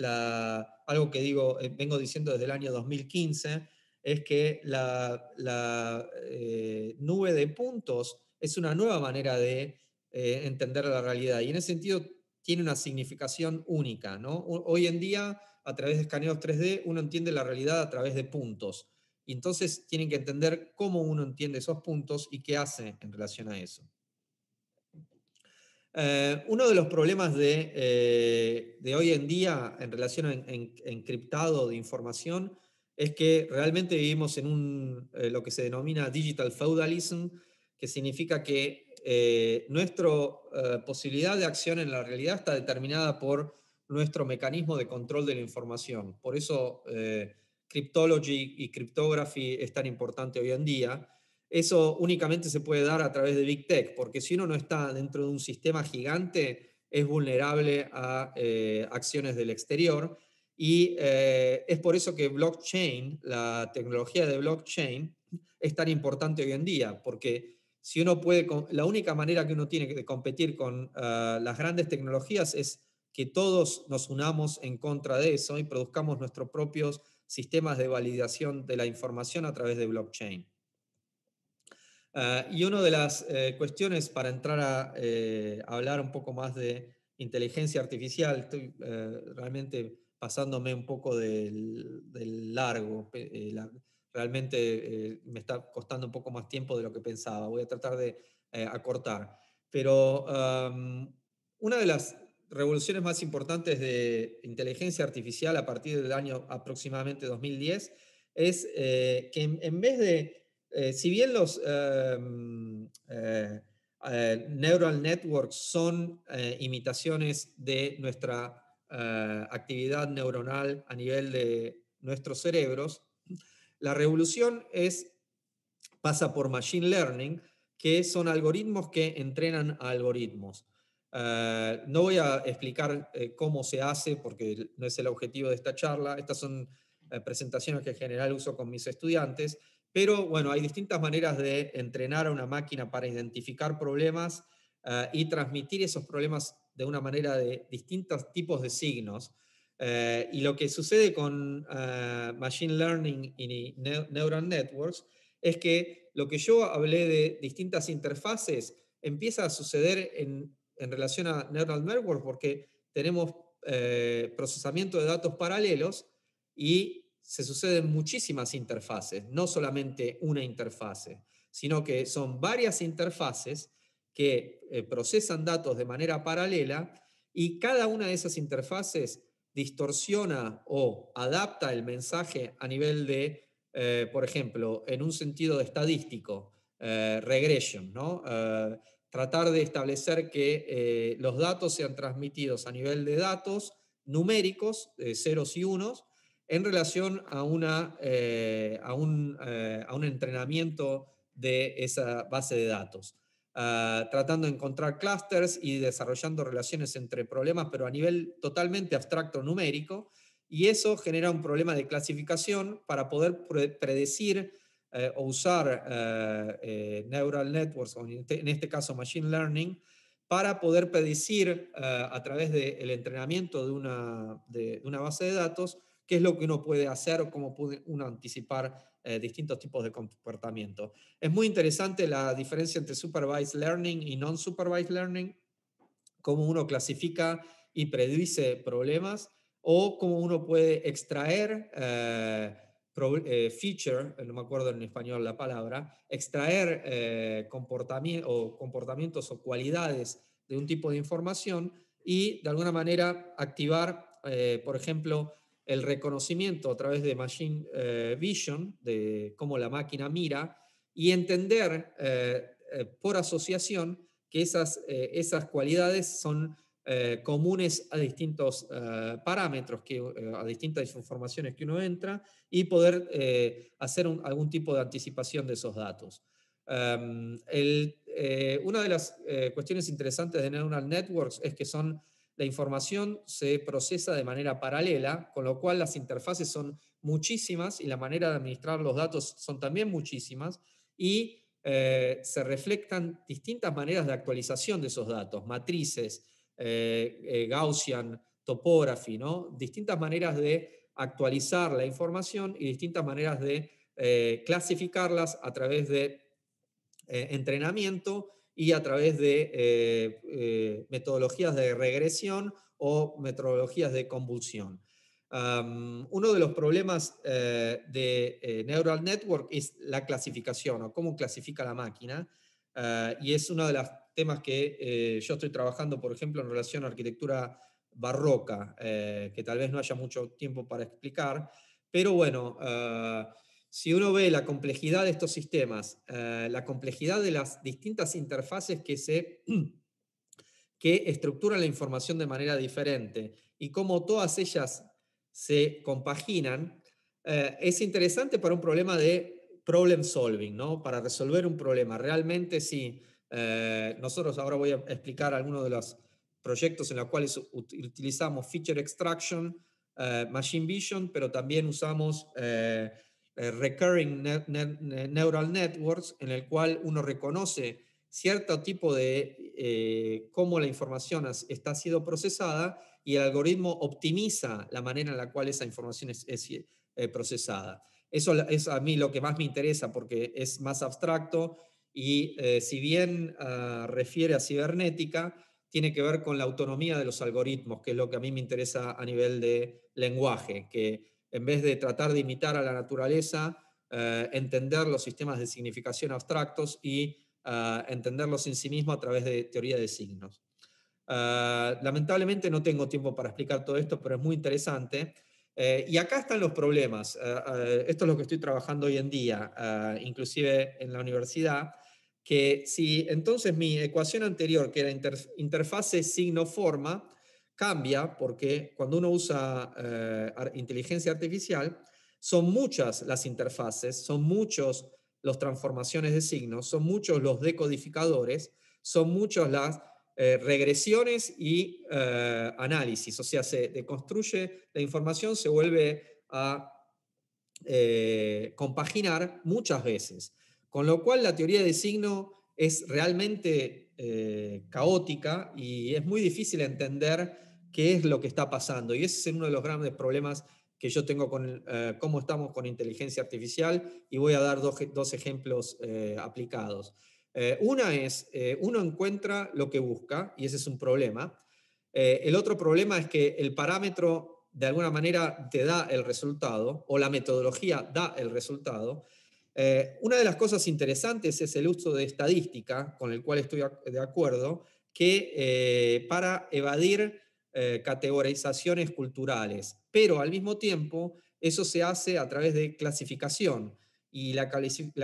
algo que vengo diciendo desde el año 2015, es que la nube de puntos es una nueva manera de entender la realidad, y en ese sentido tiene una significación única, ¿no? Hoy en día, a través de escaneos 3D, uno entiende la realidad a través de puntos, y entonces tienen que entender cómo uno entiende esos puntos y qué hace en relación a eso. Uno de los problemas de hoy en día en relación a encriptado de información es que realmente vivimos en lo que se denomina digital feudalism, que significa que nuestra posibilidad de acción en la realidad está determinada por nuestro mecanismo de control de la información. Por eso cryptology y cryptography es tan importante hoy en día. Eso únicamente se puede dar a través de Big Tech, porque si uno no está dentro de un sistema gigante, es vulnerable a acciones del exterior. Y es por eso que blockchain, la tecnología de blockchain, es tan importante hoy en día, porque si uno puede, la única manera que uno tiene de competir con las grandes tecnologías es que todos nos unamos en contra de eso y produzcamos nuestros propios sistemas de validación de la información a través de blockchain. Y una de las cuestiones para entrar a hablar un poco más de inteligencia artificial, estoy realmente pasándome un poco del largo, realmente me está costando un poco más tiempo de lo que pensaba, voy a tratar de acortar. Pero una de las revoluciones más importantes de inteligencia artificial a partir del año aproximadamente 2010 es que en vez de si bien los neural networks son imitaciones de nuestra actividad neuronal a nivel de nuestros cerebros, la revolución pasa por machine learning, que son algoritmos que entrenan a algoritmos. No voy a explicar cómo se hace, porque no es el objetivo de esta charla. Estas son presentaciones que en general uso con mis estudiantes, pero bueno, hay distintas maneras de entrenar a una máquina para identificar problemas y transmitir esos problemas de una manera de distintos tipos de signos. Y lo que sucede con Machine Learning y Neural Networks es que lo que yo hablé de distintas interfaces empieza a suceder en relación a Neural Networks porque tenemos procesamiento de datos paralelos y se suceden muchísimas interfaces, no solamente una interfase, sino que son varias interfaces que procesan datos de manera paralela y cada una de esas interfaces distorsiona o adapta el mensaje a nivel de, por ejemplo, en un sentido estadístico, regression, ¿no? Tratar de establecer que los datos sean transmitidos a nivel de datos numéricos, ceros y unos, en relación a un entrenamiento de esa base de datos. Tratando de encontrar clusters y desarrollando relaciones entre problemas, pero a nivel totalmente abstracto numérico, y eso genera un problema de clasificación para poder predecir o usar neural networks, o en este caso machine learning, para poder predecir a través del entrenamiento de una base de datos qué es lo que uno puede hacer o cómo puede uno anticipar distintos tipos de comportamiento. Es muy interesante la diferencia entre supervised learning y non-supervised learning, cómo uno clasifica y predice problemas o cómo uno puede extraer feature, no me acuerdo en español la palabra, extraer comportamientos o cualidades de un tipo de información y de alguna manera activar, por ejemplo, el reconocimiento a través de machine vision, de cómo la máquina mira, y entender por asociación que esas cualidades son comunes a distintos parámetros, a distintas informaciones que uno entra, y poder hacer algún tipo de anticipación de esos datos. Una de las cuestiones interesantes de Neural Networks es que la información se procesa de manera paralela, con lo cual las interfaces son muchísimas y la manera de administrar los datos son también muchísimas, y se reflejan distintas maneras de actualización de esos datos, matrices, Gaussian, topography, ¿no? Distintas maneras de actualizar la información y distintas maneras de clasificarlas a través de entrenamiento y a través de metodologías de regresión o metodologías de convolución. Uno de los problemas de Neural Network es la clasificación o cómo clasifica la máquina, y es uno de los temas que yo estoy trabajando, por ejemplo, en relación a arquitectura barroca, que tal vez no haya mucho tiempo para explicar, pero bueno, si uno ve la complejidad de estos sistemas, la complejidad de las distintas interfaces que estructuran la información de manera diferente y cómo todas ellas se compaginan, es interesante para un problema de problem solving, ¿no? Para resolver un problema. Realmente sí, nosotros ahora voy a explicar algunos de los proyectos en los cuales utilizamos feature extraction, machine vision, pero también usamos recurring neural networks, en el cual uno reconoce cierto tipo de cómo la información está siendo procesada y el algoritmo optimiza la manera en la cual esa información es procesada. Eso es a mí lo que más me interesa porque es más abstracto y si bien refiere a cibernética, tiene que ver con la autonomía de los algoritmos, que es lo que a mí me interesa a nivel de lenguaje, que en vez de tratar de imitar a la naturaleza, entender los sistemas de significación abstractos y entenderlos en sí mismo a través de teoría de signos. Lamentablemente no tengo tiempo para explicar todo esto, pero es muy interesante. Y acá están los problemas. Esto es lo que estoy trabajando hoy en día, inclusive en la universidad, que si entonces mi ecuación anterior, que era interfase signo-forma, cambia porque cuando uno usa inteligencia artificial, son muchas las interfaces, son muchos las transformaciones de signos, son muchos los decodificadores, son muchas las regresiones y análisis. O sea, se deconstruye la información, se vuelve a compaginar muchas veces. Con lo cual la teoría de signo es realmente caótica y es muy difícil entender qué es lo que está pasando. Y ese es uno de los grandes problemas que yo tengo con cómo estamos con inteligencia artificial, y voy a dar dos ejemplos aplicados. Una es, uno encuentra lo que busca, y ese es un problema. El otro problema es que el parámetro de alguna manera te da el resultado, o la metodología da el resultado. Una de las cosas interesantes es el uso de estadística, con el cual estoy de acuerdo, que para evadir categorizaciones culturales, pero al mismo tiempo eso se hace a través de clasificación. Y la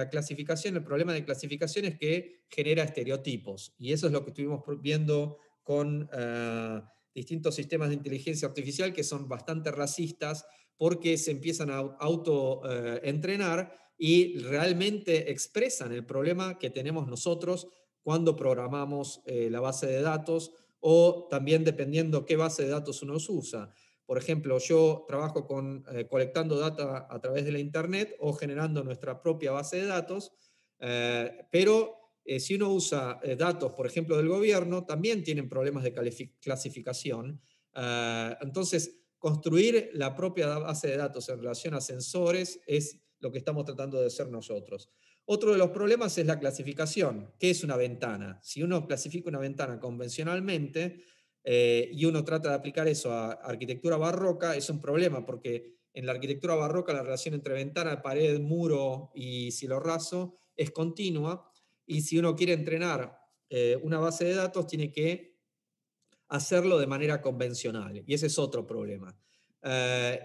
clasificación, el problema de clasificación es que genera estereotipos. Y eso es lo que estuvimos viendo con distintos sistemas de inteligencia artificial que son bastante racistas porque se empiezan a auto-entrenar y realmente expresan el problema que tenemos nosotros cuando programamos la base de datos, o también dependiendo qué base de datos uno usa. Por ejemplo, yo trabajo colectando data a través de la Internet o generando nuestra propia base de datos, pero si uno usa datos, por ejemplo, del gobierno, también tienen problemas de clasificación. Entonces, construir la propia base de datos en relación a sensores es lo que estamos tratando de hacer nosotros. Otro de los problemas es la clasificación. ¿Qué es una ventana? Si uno clasifica una ventana convencionalmente y uno trata de aplicar eso a arquitectura barroca, es un problema porque en la arquitectura barroca la relación entre ventana, pared, muro y cielo raso es continua, y si uno quiere entrenar una base de datos tiene que hacerlo de manera convencional, y ese es otro problema.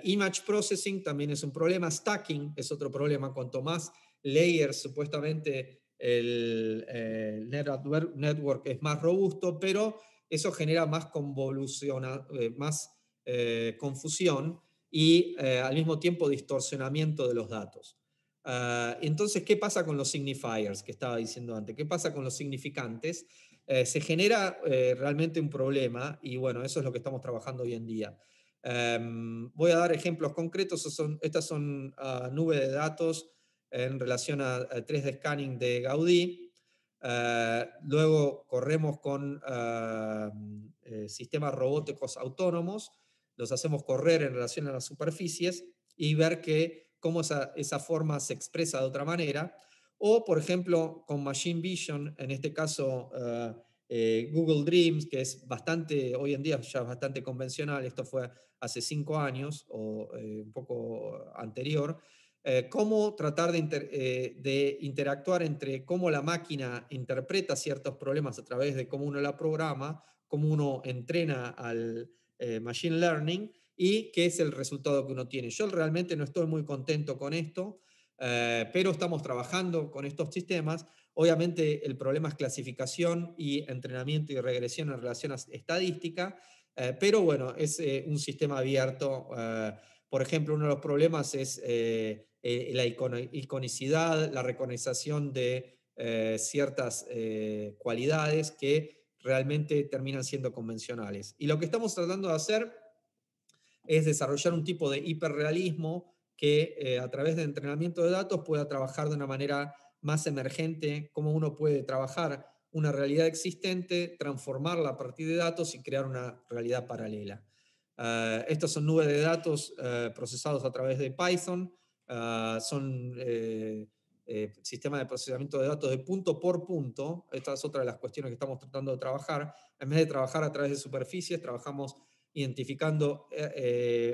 Image processing también es un problema, stacking es otro problema. Cuanto más layers, supuestamente el network es más robusto, pero eso genera más convolución, más confusión y al mismo tiempo distorsionamiento de los datos. Entonces, ¿qué pasa con los signifiers que estaba diciendo antes? ¿Qué pasa con los significantes? Se genera realmente un problema, y bueno, eso es lo que estamos trabajando hoy en día. Voy a dar ejemplos concretos. Estas son nubes de datos en relación a 3D scanning de Gaudí. Luego corremos con sistemas robóticos autónomos, los hacemos correr en relación a las superficies y ver cómo esa forma se expresa de otra manera. O, por ejemplo, con Machine Vision, en este caso Google Dreams, que es bastante, hoy en día ya bastante convencional, esto fue hace 5 años o un poco anterior, cómo tratar de interactuar entre cómo la máquina interpreta ciertos problemas a través de cómo uno la programa, cómo uno entrena al Machine Learning, y qué es el resultado que uno tiene. Yo realmente no estoy muy contento con esto, pero estamos trabajando con estos sistemas. Obviamente el problema es clasificación y entrenamiento y regresión en relación a estadística, pero bueno, es un sistema abierto. Por ejemplo, uno de los problemas es la iconicidad, la recognición de ciertas cualidades que realmente terminan siendo convencionales. Y lo que estamos tratando de hacer es desarrollar un tipo de hiperrealismo que a través de entrenamiento de datos pueda trabajar de una manera más emergente, cómo uno puede trabajar una realidad existente, transformarla a partir de datos y crear una realidad paralela. Estos son nubes de datos procesados a través de Python, son sistemas de procesamiento de datos de punto por punto. Esta es otra de las cuestiones que estamos tratando de trabajar. En vez de trabajar a través de superficies, trabajamos identificando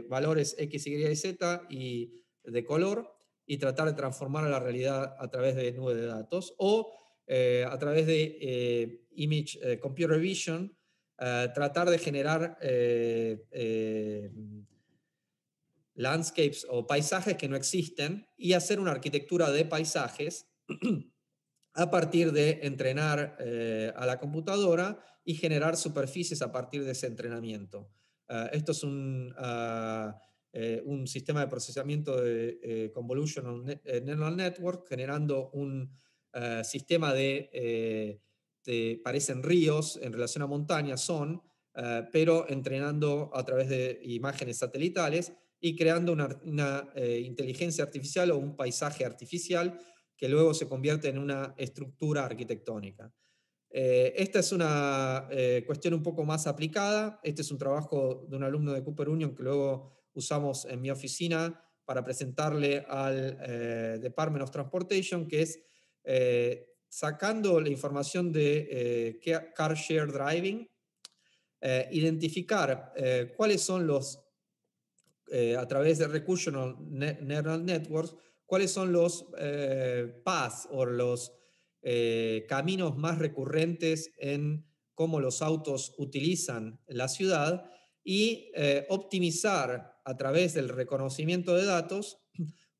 valores X, Y y Z y de color y tratar de transformar a la realidad a través de nube de datos o a través de Image Computer Vision, tratar de generar landscapes o paisajes que no existen y hacer una arquitectura de paisajes a partir de entrenar a la computadora y generar superficies a partir de ese entrenamiento. Esto es un sistema de procesamiento de Convolutional Neural Network, generando un sistema parecen ríos en relación a montañas, pero entrenando a través de imágenes satelitales y creando una inteligencia artificial o un paisaje artificial que luego se convierte en una estructura arquitectónica. Esta es una cuestión un poco más aplicada. Este es un trabajo de un alumno de Cooper Union que luego usamos en mi oficina para presentarle al Department of Transportation, que es sacando la información de Car Share Driving, identificar cuáles son los, a través de Recursional Neural Networks, cuáles son los paths o los caminos más recurrentes en cómo los autos utilizan la ciudad y optimizar a través del reconocimiento de datos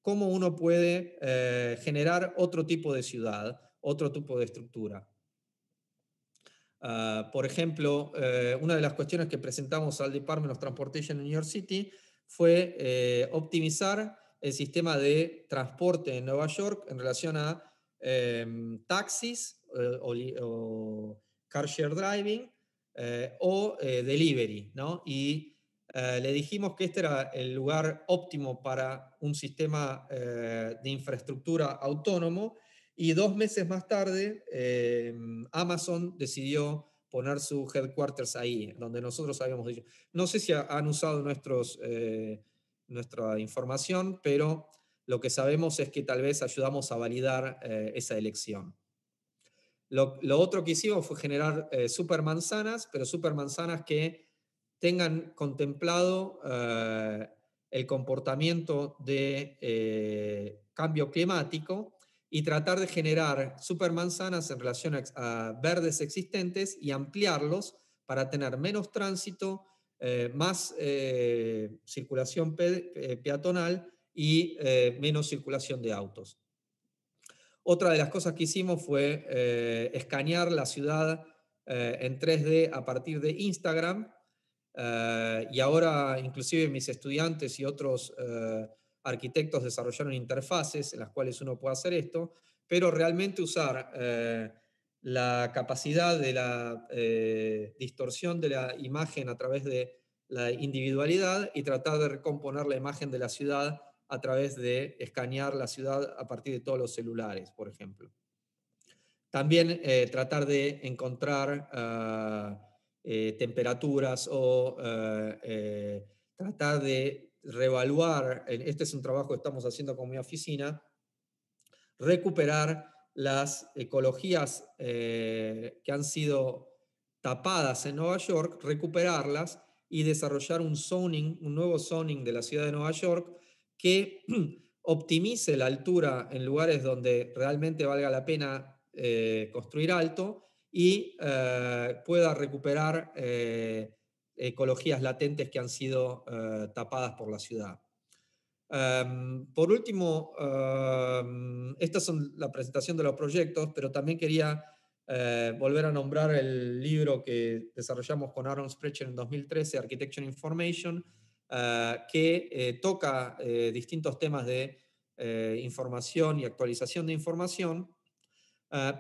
cómo uno puede generar otro tipo de ciudad, otro tipo de estructura. Por ejemplo, una de las cuestiones que presentamos al Department of Transportation en New York City fue optimizar el sistema de transporte en Nueva York en relación a taxis o car share driving o delivery, ¿no? Y le dijimos que este era el lugar óptimo para un sistema de infraestructura autónomo y 2 meses más tarde Amazon decidió poner su headquarters ahí, donde nosotros habíamos dicho. No sé si han usado nuestra información, pero lo que sabemos es que tal vez ayudamos a validar esa elección. Lo otro que hicimos fue generar supermanzanas, pero supermanzanas que tengan contemplado el comportamiento de cambio climático y tratar de generar supermanzanas en relación a verdes existentes y ampliarlos para tener menos tránsito, más circulación peatonal y menos circulación de autos. Otra de las cosas que hicimos fue escanear la ciudad en 3D a partir de Instagram y ahora inclusive mis estudiantes y otros arquitectos desarrollaron interfaces en las cuales uno puede hacer esto, pero realmente usar la capacidad de la distorsión de la imagen a través de la individualidad y tratar de recomponer la imagen de la ciudad a través de escanear la ciudad a partir de todos los celulares, por ejemplo. También tratar de encontrar temperaturas o tratar de reevaluar, este es un trabajo que estamos haciendo con mi oficina, recuperar las ecologías que han sido tapadas en Nueva York, recuperarlas y desarrollar un nuevo zoning de la ciudad de Nueva York que optimice la altura en lugares donde realmente valga la pena construir alto y pueda recuperar ecologías latentes que han sido tapadas por la ciudad. Por último, estas son la presentación de los proyectos, pero también quería volver a nombrar el libro que desarrollamos con Aaron Sprecher en 2013, Architecture Information, que toca distintos temas de información y actualización de información,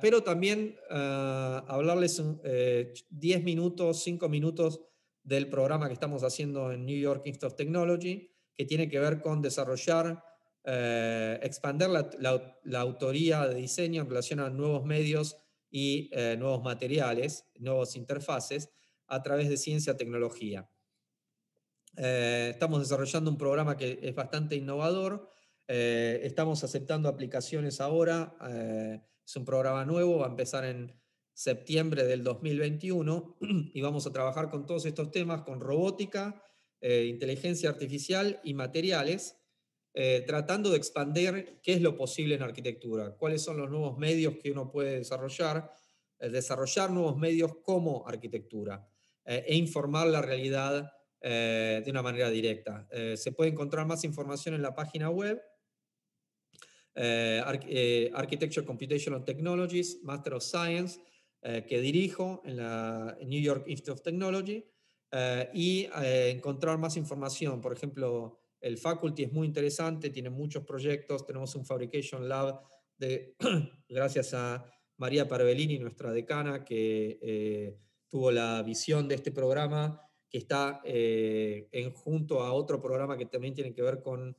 pero también hablarles 10 minutos, 5 minutos del programa que estamos haciendo en New York Institute of Technology, que tiene que ver con desarrollar, expandir la autoría de diseño en relación a nuevos medios y nuevos materiales, nuevas interfaces, a través de ciencia y tecnología. Estamos desarrollando un programa que es bastante innovador. Estamos aceptando aplicaciones ahora. Es un programa nuevo, va a empezar en septiembre del 2021 y vamos a trabajar con todos estos temas, con robótica, inteligencia artificial y materiales, tratando de expandir qué es lo posible en arquitectura, cuáles son los nuevos medios que uno puede desarrollar nuevos medios como arquitectura e informar la realidad de una manera directa. Se puede encontrar más información en la página web Architecture Computational Technologies, Master of Science, que dirijo en la New York Institute of Technology, y encontrar más información. Por ejemplo, el faculty es muy interesante, tiene muchos proyectos, tenemos un Fabrication Lab gracias a María Parvellini, nuestra decana, que tuvo la visión de este programa, que está junto a otro programa que también tiene que ver con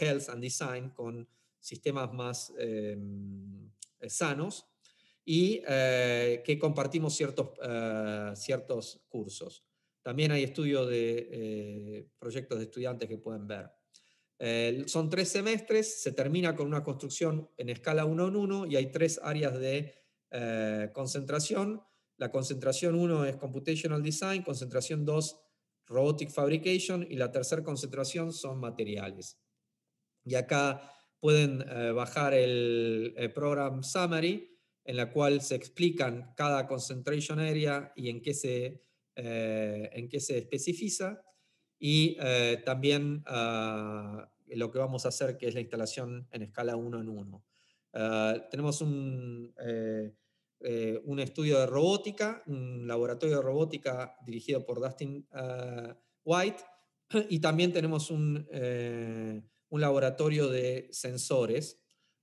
Health and Design, con sistemas más sanos, y que compartimos ciertos cursos. También hay estudios de proyectos de estudiantes que pueden ver. Son 3 semestres, se termina con una construcción en escala 1 en 1 y hay 3 áreas de concentración. La concentración 1 es Computational Design, concentración 2 Robotic Fabrication y la tercera concentración son materiales. Y acá pueden bajar el Program Summary, en la cual se explican cada concentration area y en qué se especifica. Y también lo que vamos a hacer, que es la instalación en escala 1 en 1. Tenemos un estudio de robótica, un laboratorio de robótica dirigido por Dustin White, y también tenemos un laboratorio de sensores,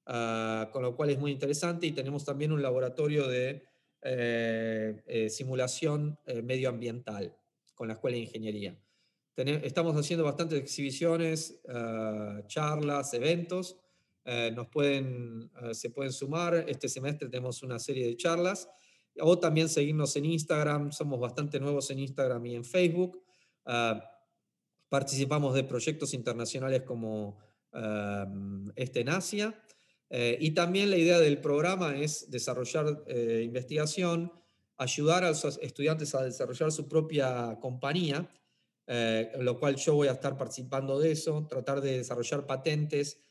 con lo cual es muy interesante, y tenemos también un laboratorio de simulación medioambiental con la Escuela de Ingeniería. Estamos haciendo bastantes exhibiciones, charlas, eventos. Se pueden sumar. Este semestre tenemos una serie de charlas. O también seguirnos en Instagram. Somos bastante nuevos en Instagram y en Facebook. Participamos de proyectos internacionales como en Asia. Y también la idea del programa es desarrollar investigación, ayudar a los estudiantes a desarrollar su propia compañía, en lo cual yo voy a estar participando de eso, tratar de desarrollar patentes,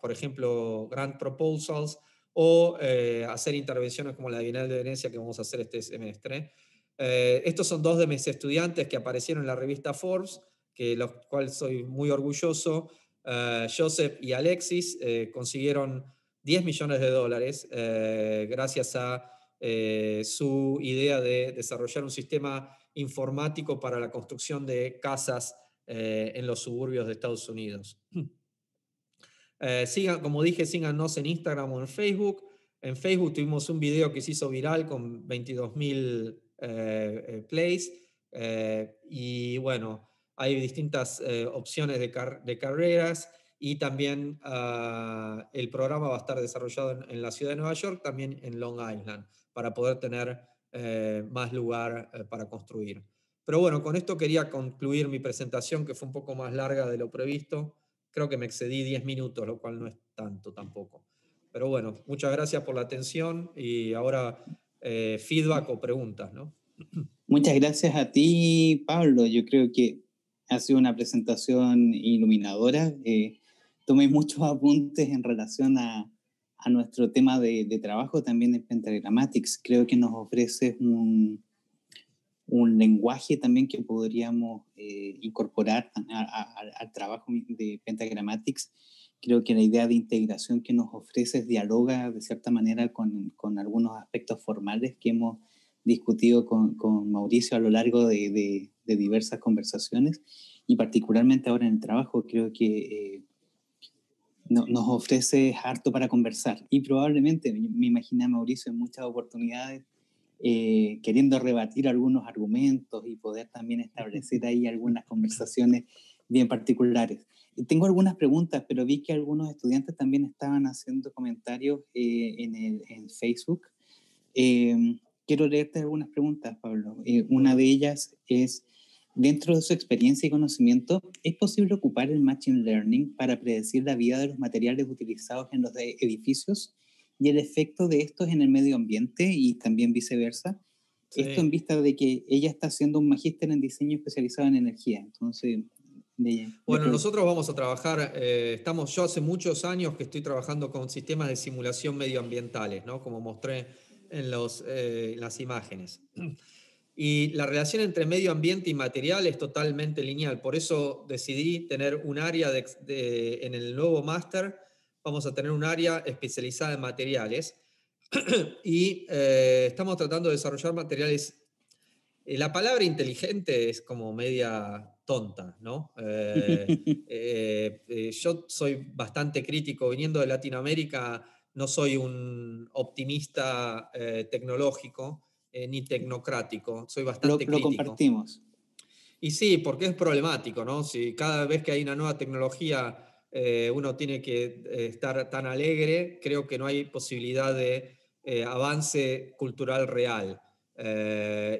por ejemplo, grant proposals, o hacer intervenciones como la Bienal de Venecia que vamos a hacer este semestre. Estos son 2 de mis estudiantes que aparecieron en la revista Forbes, que los cuales soy muy orgulloso. Joseph y Alexis consiguieron $10 millones gracias a su idea de desarrollar un sistema informático para la construcción de casas en los suburbios de Estados Unidos. Como dije, síganos en Instagram o en Facebook. En Facebook tuvimos un video que se hizo viral con 22.000 plays. Y bueno, hay distintas opciones de carreras, y también el programa va a estar desarrollado en la ciudad de Nueva York, también en Long Island, para poder tener más lugar para construir. Pero bueno, con esto quería concluir mi presentación, que fue un poco más larga de lo previsto. Creo que me excedí 10 minutos, lo cual no es tanto tampoco. Pero bueno, muchas gracias por la atención, y ahora feedback o preguntas, ¿no? Muchas gracias a ti, Pablo. Yo creo que ha sido una presentación iluminadora. Tomé muchos apuntes en relación a a nuestro tema de trabajo también en Pentagrammatics. Creo que nos ofrece un lenguaje también que podríamos incorporar al trabajo de Pentagrammatics. Creo que la idea de integración que nos ofrece dialoga de cierta manera con algunos aspectos formales que hemos discutido con Mauricio a lo largo de diversas conversaciones, y particularmente ahora en el trabajo creo que nos ofrece harto para conversar, y probablemente me imaginé a Mauricio en muchas oportunidades queriendo rebatir algunos argumentos y poder también establecer ahí algunas conversaciones bien particulares. Tengo algunas preguntas, pero vi que algunos estudiantes también estaban haciendo comentarios en Facebook. Quiero leerte algunas preguntas, Pablo. Una de ellas es: dentro de su experiencia y conocimiento, ¿es posible ocupar el Machine Learning para predecir la vida de los materiales utilizados en los edificios y el efecto de estos en el medio ambiente y también viceversa? Sí. Esto en vista de que ella está haciendo un magíster en diseño especializado en energía. Entonces, bueno, nosotros vamos a trabajar, yo hace muchos años que estoy trabajando con sistemas de simulación medioambientales, ¿no? Como mostré en las imágenes. Y la relación entre medio ambiente y material es totalmente lineal. Por eso decidí tener un área en el nuevo máster. Vamos a tener un área especializada en materiales. Y estamos tratando de desarrollar materiales. La palabra inteligente es como media tonta, ¿no? Yo soy bastante crítico. Viniendo de Latinoamérica, no soy un optimista tecnológico. Ni tecnocrático, soy bastante crítico. Lo compartimos. Y sí, porque es problemático, ¿no? Si cada vez que hay una nueva tecnología uno tiene que estar tan alegre, creo que no hay posibilidad de avance cultural real.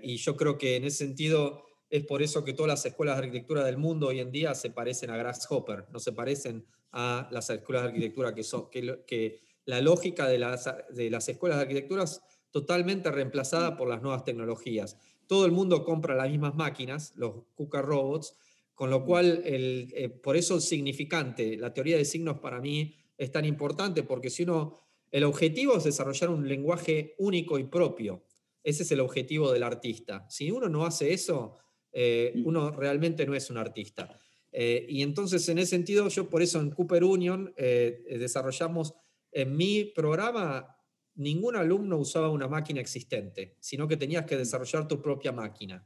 Y yo creo que en ese sentido es por eso que todas las escuelas de arquitectura del mundo hoy en día se parecen a Grasshopper, no se parecen a las escuelas de arquitectura que la lógica de las escuelas de arquitectura es totalmente reemplazada por las nuevas tecnologías. Todo el mundo compra las mismas máquinas, los KUKA robots, con lo cual por eso el significante, la teoría de signos para mí es tan importante, porque el objetivo es desarrollar un lenguaje único y propio. Ese es el objetivo del artista. Si uno no hace eso, uno realmente no es un artista. Y entonces, en ese sentido, yo por eso en Cooper Union desarrollamos en mi programa. Ningún alumno usaba una máquina existente, sino que tenías que desarrollar tu propia máquina.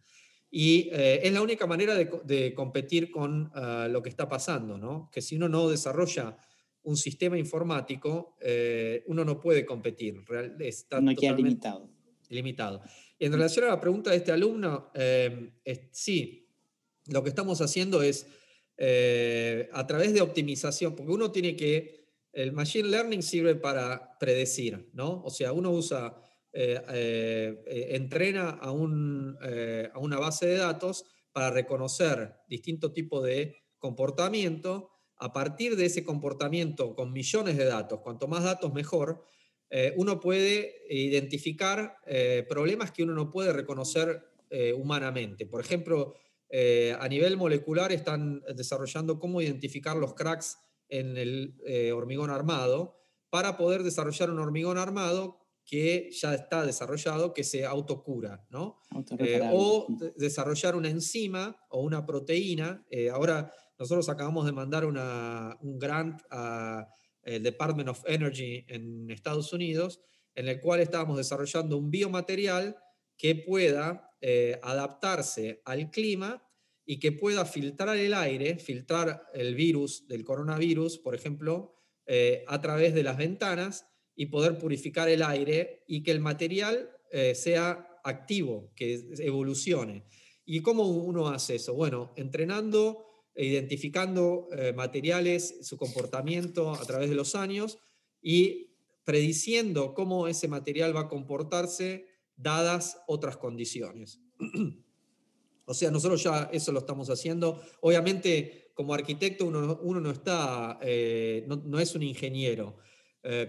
Y es la única manera de competir con lo que está pasando, ¿no? Que si uno no desarrolla un sistema informático, uno no puede competir. Está uno queda limitado. Y en relación a la pregunta de este alumno, sí, lo que estamos haciendo es a través de optimización, porque uno tiene que... El Machine Learning sirve para predecir, ¿no? O sea, uno entrena a una base de datos para reconocer distintos tipos de comportamiento. A partir de ese comportamiento, con millones de datos, cuanto más datos mejor, uno puede identificar problemas que uno no puede reconocer humanamente. Por ejemplo, a nivel molecular están desarrollando cómo identificar los cracks en el hormigón armado para poder desarrollar un hormigón armado que ya está desarrollado, que se autocura, ¿no? O desarrollar una enzima o una proteína. Ahora nosotros acabamos de mandar un grant al Department of Energy en Estados Unidos, en el cual estábamos desarrollando un biomaterial que pueda adaptarse al clima y que pueda filtrar el aire, filtrar el virus del coronavirus, por ejemplo, a través de las ventanas, y poder purificar el aire y que el material sea activo, que evolucione. ¿Y cómo uno hace eso? Bueno, entrenando e identificando materiales, su comportamiento a través de los años y prediciendo cómo ese material va a comportarse dadas otras condiciones. O sea, nosotros ya eso lo estamos haciendo. Obviamente, como arquitecto, uno no está, no es un ingeniero,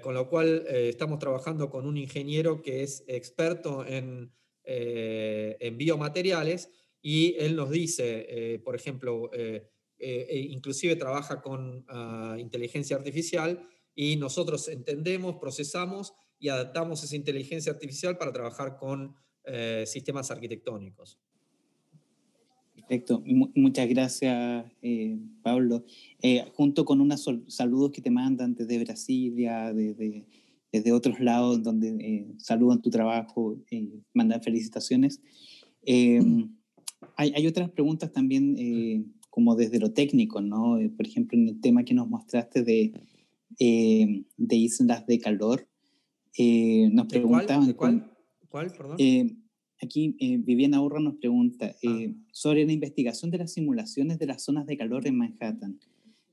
con lo cual estamos trabajando con un ingeniero que es experto en biomateriales, y él nos dice, por ejemplo, inclusive trabaja con inteligencia artificial, y nosotros entendemos, procesamos y adaptamos esa inteligencia artificial para trabajar con sistemas arquitectónicos. Perfecto, muchas gracias, Pablo. Junto con unos saludos que te mandan desde Brasilia, desde otros lados donde saludan tu trabajo, mandan felicitaciones. Hay otras preguntas también, como desde lo técnico, ¿no? Por ejemplo, en el tema que nos mostraste de islas de calor, nos preguntaban... ¿Cuál? Perdón. Aquí Viviana Urra nos pregunta sobre la investigación de las simulaciones de las zonas de calor en Manhattan.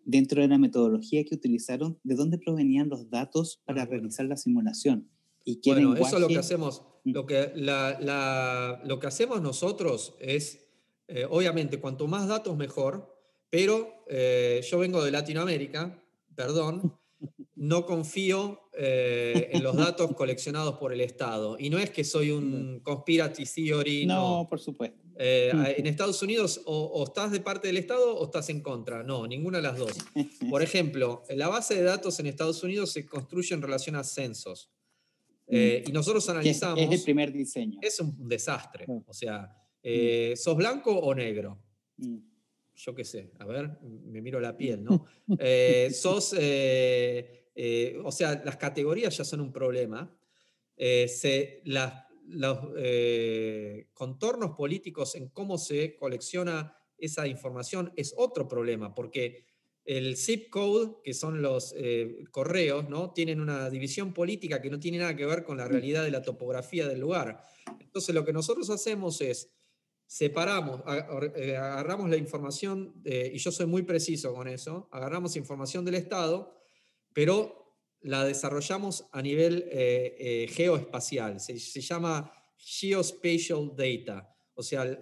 Dentro de la metodología que utilizaron, ¿de dónde provenían los datos para realizar la simulación? ¿Y qué lenguaje? Eso es lo que hacemos. Lo que hacemos nosotros es, obviamente, cuanto más datos mejor, pero yo vengo de Latinoamérica, perdón, no confío en los datos coleccionados por el Estado. Y no es que soy un conspiracy theory, no. Por supuesto. En Estados Unidos o estás de parte del Estado o estás en contra. No, ninguna de las dos. Por ejemplo, la base de datos en Estados Unidos se construye en relación a censos. Y nosotros analizamos... Es el primer diseño. Es un desastre. O sea, ¿sos blanco o negro? Yo qué sé, a ver, me miro la piel, ¿no? O sea, las categorías ya son un problema. Los contornos políticos en cómo se colecciona esa información es otro problema, porque el zip code, que son los correos, ¿no? Tienen una división política que no tiene nada que ver con la realidad de la topografía del lugar. Entonces, lo que nosotros hacemos es separamos, agarramos la información, y yo soy muy preciso con eso, agarramos información del Estado, pero la desarrollamos a nivel geoespacial, se llama Geospatial Data. O sea,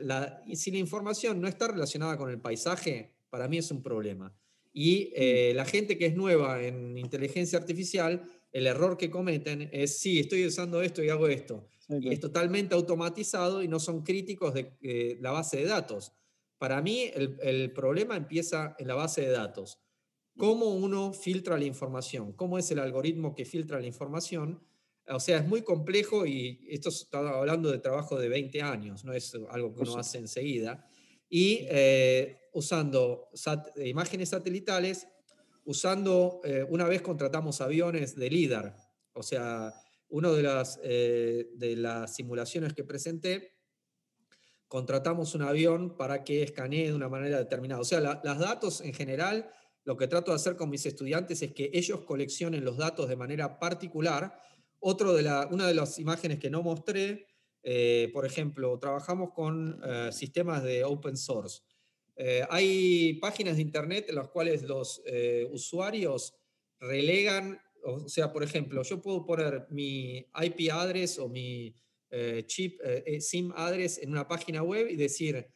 si la información no está relacionada con el paisaje, para mí es un problema. Y la gente que es nueva en inteligencia artificial, el error que cometen es, sí, estoy usando esto y hago esto. Y es totalmente automatizado y no son críticos de la base de datos. Para mí el problema empieza en la base de datos. ¿Cómo uno filtra la información? ¿Cómo es el algoritmo que filtra la información? O sea, es muy complejo y esto está hablando de trabajo de 20 años, no es algo que uno hace enseguida. Y usando imágenes satelitales, una vez contratamos aviones de LIDAR, o sea, una de las simulaciones que presenté, contratamos un avión para que escanee de una manera determinada. O sea, los datos en general, lo que trato de hacer con mis estudiantes es que ellos coleccionen los datos de manera particular. Una de las imágenes que no mostré, por ejemplo, trabajamos con sistemas de open source. Hay páginas de internet en las cuales los usuarios relegan, o sea, por ejemplo, yo puedo poner mi IP address o mi SIM address en una página web y decir,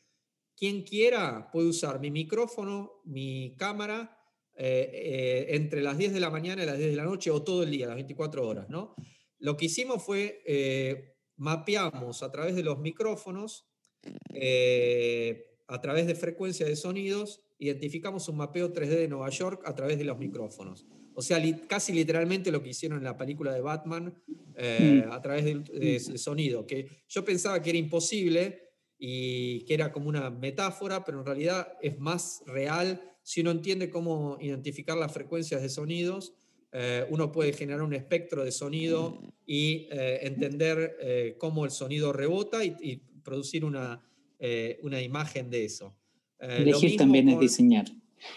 quien quiera puede usar mi micrófono, mi cámara, entre las 10 de la mañana y las 10 de la noche o todo el día, las 24 horas, ¿no? Lo que hicimos fue, mapeamos a través de los micrófonos, a través de frecuencia de sonidos, identificamos un mapeo 3D de Nueva York a través de los micrófonos. O sea, casi literalmente lo que hicieron en la película de Batman a través del sonido, que yo pensaba que era imposible y que era como una metáfora, pero en realidad es más real. Si uno entiende cómo identificar las frecuencias de sonidos, uno puede generar un espectro de sonido y entender cómo el sonido rebota y producir una imagen de eso. Elegir también es diseñar.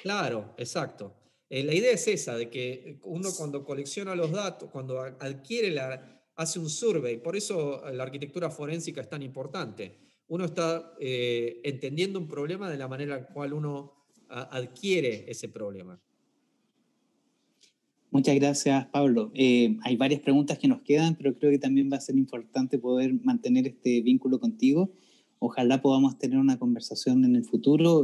Claro, exacto. La idea es esa, de que uno cuando colecciona los datos, cuando hace un survey, por eso la arquitectura forénsica es tan importante. Uno está entendiendo un problema de la manera en la cual uno adquiere ese problema. Muchas gracias, Pablo. Hay varias preguntas que nos quedan, pero creo que también va a ser importante poder mantener este vínculo contigo. Ojalá podamos tener una conversación en el futuro.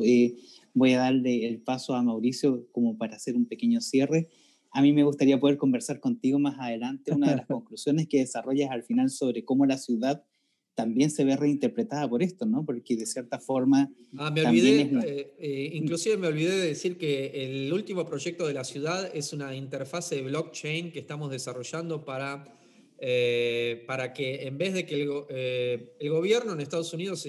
Voy a darle el paso a Mauricio como para hacer un pequeño cierre. A mí me gustaría poder conversar contigo más adelante una de las conclusiones que desarrollas al final sobre cómo la ciudad también se ve reinterpretada por esto, ¿no? Porque de cierta forma... Me olvidé, inclusive me olvidé de decir que el último proyecto de la ciudad es una interfase de blockchain que estamos desarrollando para que en vez de que el gobierno en Estados Unidos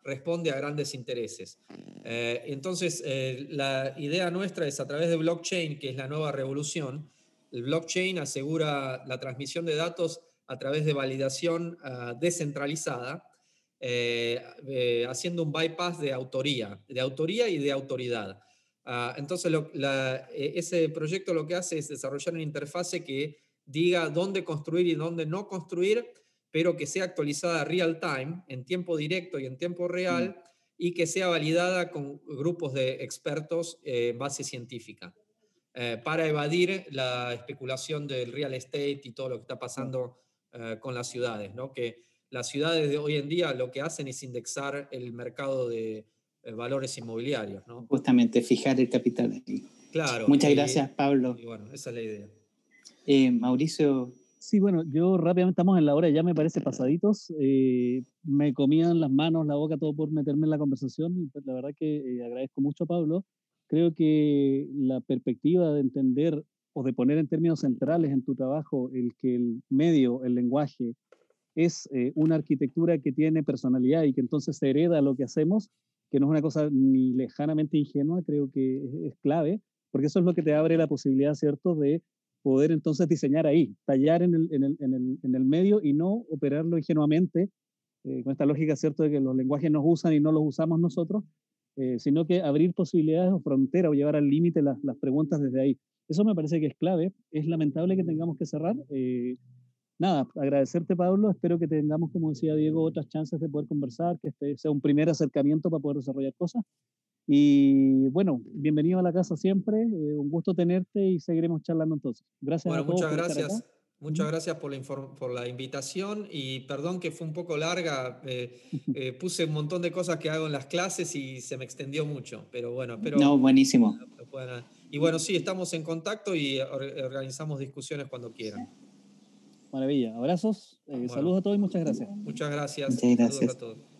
responde a grandes intereses. Entonces, la idea nuestra es a través de blockchain, que es la nueva revolución. El blockchain asegura la transmisión de datos a través de validación descentralizada, haciendo un bypass de autoría y de autoridad. Entonces, ese proyecto lo que hace es desarrollar una interfase que diga dónde construir y dónde no construir, pero que sea actualizada real time, en tiempo directo y en tiempo real, y que sea validada con grupos de expertos en base científica, para evadir la especulación del real estate y todo lo que está pasando con las ciudades, ¿no? Que las ciudades de hoy en día lo que hacen es indexar el mercado de valores inmobiliarios, ¿no? Justamente, fijar el capital ahí. Claro. Muchas gracias, Pablo. Y bueno, esa es la idea. Mauricio. Sí, bueno, yo rápidamente, estamos en la hora, ya me parece pasaditos. Me comían las manos, la boca, todo por meterme en la conversación. Y la verdad que agradezco mucho a Pablo. Creo que la perspectiva de entender o de poner en términos centrales en tu trabajo el que el medio, el lenguaje, es una arquitectura que tiene personalidad y que entonces se hereda lo que hacemos, que no es una cosa ni lejanamente ingenua, creo que es clave, porque eso es lo que te abre la posibilidad, ¿cierto?, de poder entonces diseñar ahí, tallar en el medio y no operarlo ingenuamente, con esta lógica, ¿cierto?, de que los lenguajes nos usan y no los usamos nosotros, sino que abrir posibilidades o fronteras o llevar al límite las preguntas desde ahí. Eso me parece que es clave. Es lamentable que tengamos que cerrar. Nada, agradecerte, Pablo. Espero que tengamos, como decía Diego, otras chances de poder conversar, que este sea un primer acercamiento para poder desarrollar cosas. Y bueno, bienvenido a la casa siempre. Un gusto tenerte y seguiremos charlando entonces. Gracias a todos. Muchas gracias. Muchas gracias por la invitación y perdón que fue un poco larga. Puse un montón de cosas que hago en las clases y se me extendió mucho, pero bueno, espero... No, buenísimo. Y bueno, sí, estamos en contacto y organizamos discusiones cuando quieran. Maravilla. Abrazos, saludos a todos y muchas gracias. Muchas gracias. Muchas gracias. Saludos a todos.